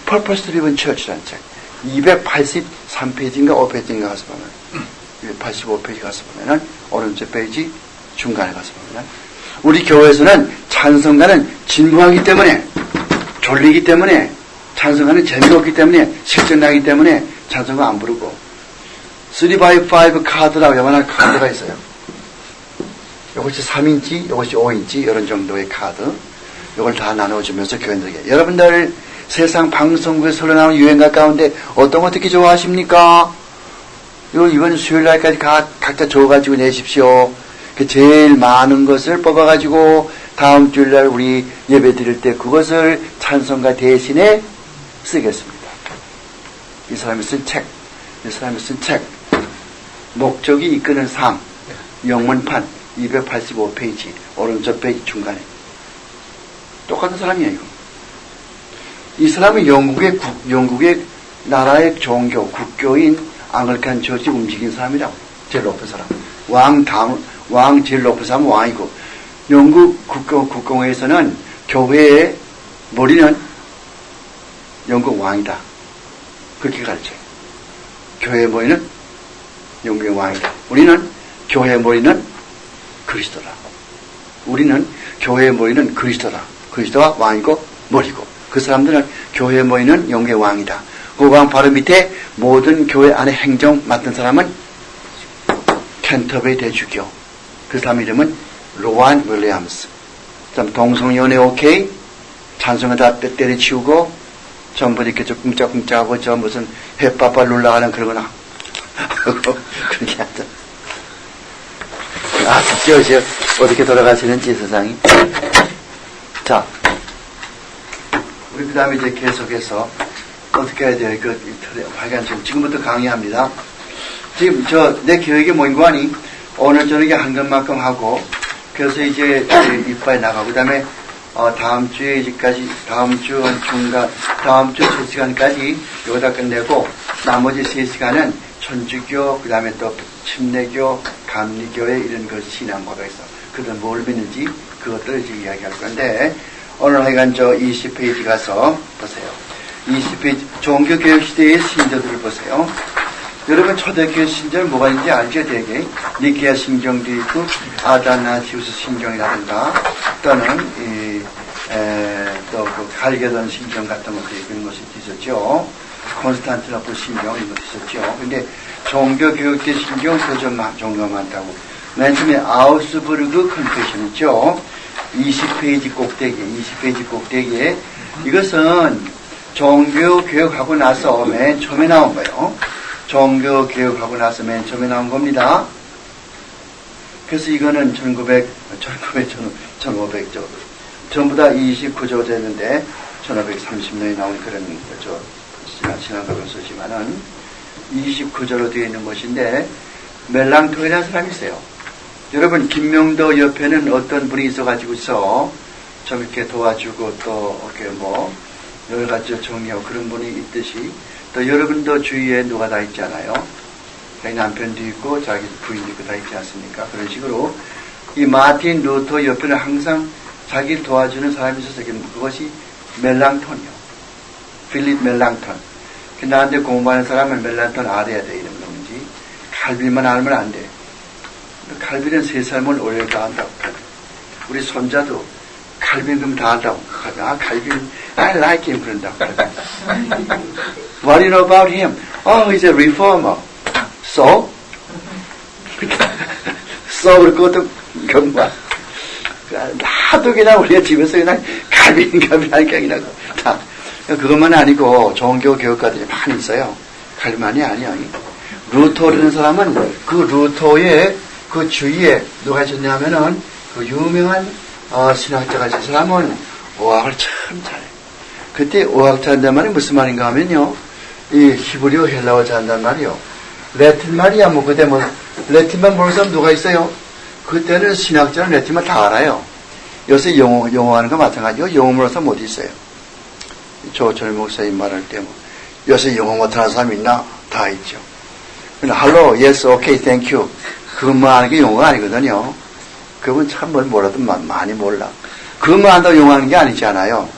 Purpose Driven Church라는 책. 283페이지인가 5페이지인가 가서 보면 285페이지 가서 보면은 오른쪽 페이지 중간에 가서 보면 우리 교회에서는 찬송가는 진부하기 때문에 졸리기 때문에 찬송가는 재미가 없기 때문에 실증나기 때문에 찬송가 안 부르고 3x5 카드라고 요만한 카드가 있어요. 이것이 3인치, 이것이 5인치 이런 정도의 카드 이걸 다 나눠주면서 교인들에게 여러분들 세상 방송국에서 흘러나오는 유행가 가운데 어떤 거 특히 좋아하십니까? 이번 수요일날까지 각자 줘가지고 내십시오. 제일 많은 것을 뽑아가지고 다음 주일날 우리 예배 드릴 때 그것을 찬송가 대신에 쓰겠습니다. 이 사람이 쓴 책, 목적이 이끄는 삶, 영문판 285페이지 오른쪽 페이지 중간에 똑같은 사람이에요. 이 사람은 영국의 나라의 종교, 국교인 앙글리칸 처치 움직인 사람이라고. 제일 높은 사람. 왕 제일 높은 사람은 왕이고, 영국 국공회에서는 교회의 머리는 영국 왕이다. 그렇게 가르쳐요. 교회의 머리는 영국의 왕이다. 우리는 교회의 머리는 그리스도라. 우리는 교회의 머리는 그리스도라. 그리스도가 왕이고 머리고. 그 사람들은 교회의 머리는 영국의 왕이다. 그 왕 바로 밑에 모든 교회 안에 행정 맡은 사람은 캔터베리 대주교. 그 사람 이름은 로안 윌리엄스. 동성연애 오케이. 찬송을 다 때려치우고 전부 이렇게 좀 꿍짝꿍짝하고 저 무슨 햇바빠 놀라가는 그런 거나 그렇게 한다. 듣죠? 어떻게 돌아가시는지 세상이. 자, 우리 그 다음에 이제 계속해서 어떻게 해야 돼요? 하여간 지금부터 강의합니다. 지금 내 계획이 뭐인 거 아니? 오늘 저녁에 한 것만큼 하고, 그래서 이제 이빨에 나가고, 그 다음에 다음 주에 이제까지, 다음 주 3시간까지 이거 다 끝내고, 나머지 3시간은 천주교, 그 다음에 또 침례교, 감리교회 이런 그 신앙과가 있어. 그들 뭘 믿는지 그것들을 이제 이야기할 건데, 오늘 하여간 20페이지 가서 보세요. 20페이지, 종교개혁 시대의 신조들을 보세요. 여러분 초대교회 신경 뭐가 있는지 알죠? 되게 니케아 신경도 있고 아다나티우스 신경이라든가 또는 또 그 갈게돈 신경 같은 것도 있는 것이 있었죠. 콘스탄티노플 신경 이런 것도 있었죠. 근데 종교교육대 신경 종교가 많다고. 맨 처음에 아우스부르그 컨페션 있죠. 20페이지 꼭대기에 이것은 종교교육하고 나서 맨 처음에 나온 거예요. 종교교육하고 나서 맨 처음에 나온 겁니다. 그래서 이거는 1500 전부 다 29조 되는데 1530년에 나온 그런 신앙가로 쓰지만은 29조로 되어 있는 것인데 멜랑톤이라는 사람이 있어요. 여러분 김명도 옆에는 어떤 분이 있어가지고서 좀 이렇게 도와주고 또 이렇게 뭐 여러 가지 정리하고 그런 분이 있듯이 또 여러분도 주위에 누가 다 있잖아요. 자기 남편도 있고 자기 부인도 있고 다 있지 않습니까? 그런 식으로 이 마틴 루터 옆에는 항상 자기를 도와주는 사람이 있어서 그것이 멜랑톤이요. 필립 멜랑톤. 나한테 공부하는 사람은 멜랑톤 알아야 돼. 이런 놈인지. 칼빈만 알면 안 돼. 칼빈은 3삶을 오래 다 한다고. 우리 손자도 칼빈 그럼 다 한다고. 칼빈, I like him. 그런다고. What do you know about him? Oh, he's a reformer. So? So, 그것도 금방. 나도 그냥 우리가 집에서 그냥 갈빈 하니까 그냥 다. 그것만 아니고 종교 교육가들이 많이 있어요. 갈빈만이 아니야. 루터라는 사람은 그 루터의 그 주위에 누가 있었냐면은 그 유명한 신학자가 있는 사람은 어학을 참 잘해. 그때 어학 잘한단 말이 무슨 말인가 하면요. 이 히브리어 헬라어 잘한단 말이요. 레틴 말이야 뭐 그때 뭐 레틴만 모르는 사람 누가 있어요? 그때는 신학자는 레틴만 다 알아요. 요새 영어하는 거 마찬가지고 영어 모르는 사람 어디 있어요? 조철 목사님 말할 때 뭐 요새 영어 못하는 사람 있나? 다 있죠. Hello, yes, okay, thank you. 그것만 하는 게 영어가 아니거든요. 그건 참 뭘 몰라도 많이 몰라. 그것만 한다고 영어하는 게 아니잖아요.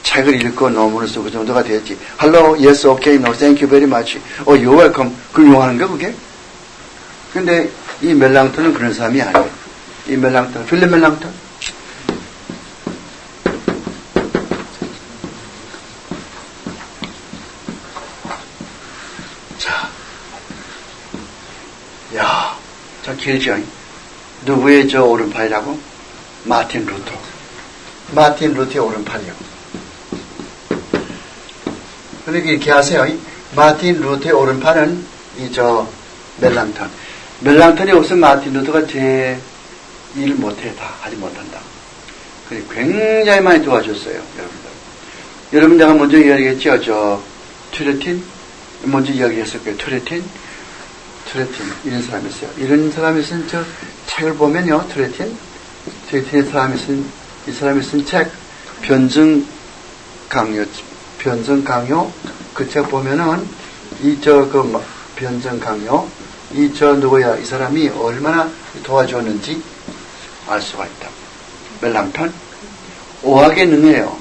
책을 읽고 논문을 쓰고 그 정도가 되었지. Hello, yes, okay, no, thank you very much. You're welcome. 그 용하는 거 그게? 근데 이 멜랑톤은 그런 사람이 아니에요. 이 멜랑톤, 필립 멜랑톤. 자, 야, 저 길죠? 누구의 저 오른팔이라고? 마틴 루터. 마틴 루터의 오른팔이요. 그러니까 이렇게 하세요. 마틴 루터의 오른팔은 멜랑톤. 멜랑톤이 없으면 마틴 루터가 제 일을 못해. 다 하지 못한다. 그리고 굉장히 많이 도와줬어요. 여러분들. 여러분 내가 먼저 이야기했죠. 튜레틴? 먼저 이야기했을 거예요. 튜레틴 이런 사람이 있어요. 이런 사람이 쓴 저 책을 보면요. 튜레틴의 사람이 쓴 이 사람이 쓴 책 변증 강요 그 책 보면은 변증 강요 누구야 이 사람이 얼마나 도와줬는지 알 수가 있다. 멜랑톤 오학에 능해요.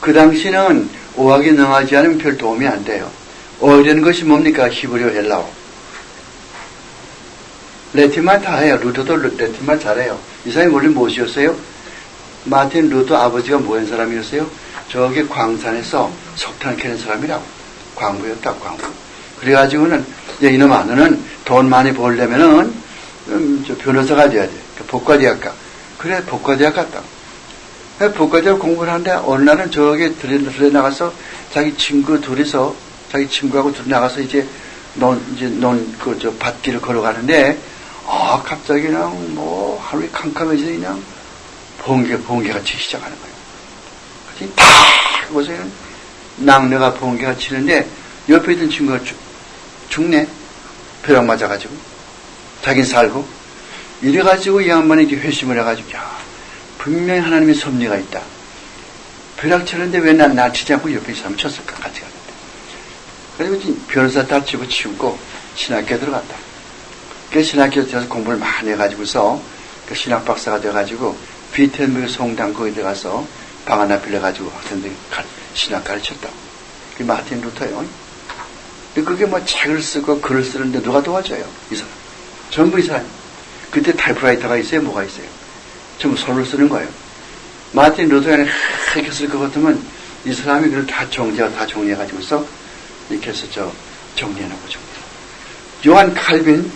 그 당시는 오학에 능하지 않으면 별 도움이 안 돼요. 오학이라는 것이 뭡니까? 히브리어 헬라어. 레틴만 다 해요. 루터도 레틴만 잘해요. 이 사람이 원래 무엇이었어요? 마틴 루터 아버지가 뭐한 사람이었어요? 저기 광산에서 석탄을 캐는 사람이라고. 광부였다, 광부. 그래가지고는, 이놈아, 너는 돈 많이 벌려면은, 변호사가 돼야 돼. 복과대학 가. 그래, 복과대학 갔다. 복과대학 공부를 하는데, 어느 날은 저기 들에 나가서, 자기 친구하고 둘이 나가서 밭길을 걸어가는데, 갑자기 그냥, 하루에 캄캄해서 그냥, 번개가 치기 시작하는 거예요. 그치? 탁! 그곳에는 낙뢰가 번개가 치는데, 옆에 있던 친구가 죽네. 벼락 맞아가지고. 자긴 살고. 이래가지고 이 양반이 이렇게 회심을 해가지고, 분명히 하나님의 섭리가 있다. 벼락 치는데 왜 날 치지 않고 옆에 사람 쳤을까? 같이 갔는데. 그리고 변호사 딸 집어 치우고 신학교에 들어갔다. 그 신학교에 들어가서 공부를 많이 해가지고서 그 신학 박사가 돼가지고 비텐berg 성당 거기 들어가서 방 하나 빌려가지고 학생들이 신학 가르쳤다. 그게 마틴 루터예요. 그게 뭐 책을 쓰고 글을 쓰는데 누가 도와줘요? 이 사람. 전부 이 사람. 그때 타이프라이터가 있어요? 뭐가 있어요? 전부 손으로 쓰는 거예요. 마틴 루터가 이렇게 쓸 것 같으면 이 사람이 그걸 다 정리해가지고서 이렇게 해서 정리해놓고 요한 칼빈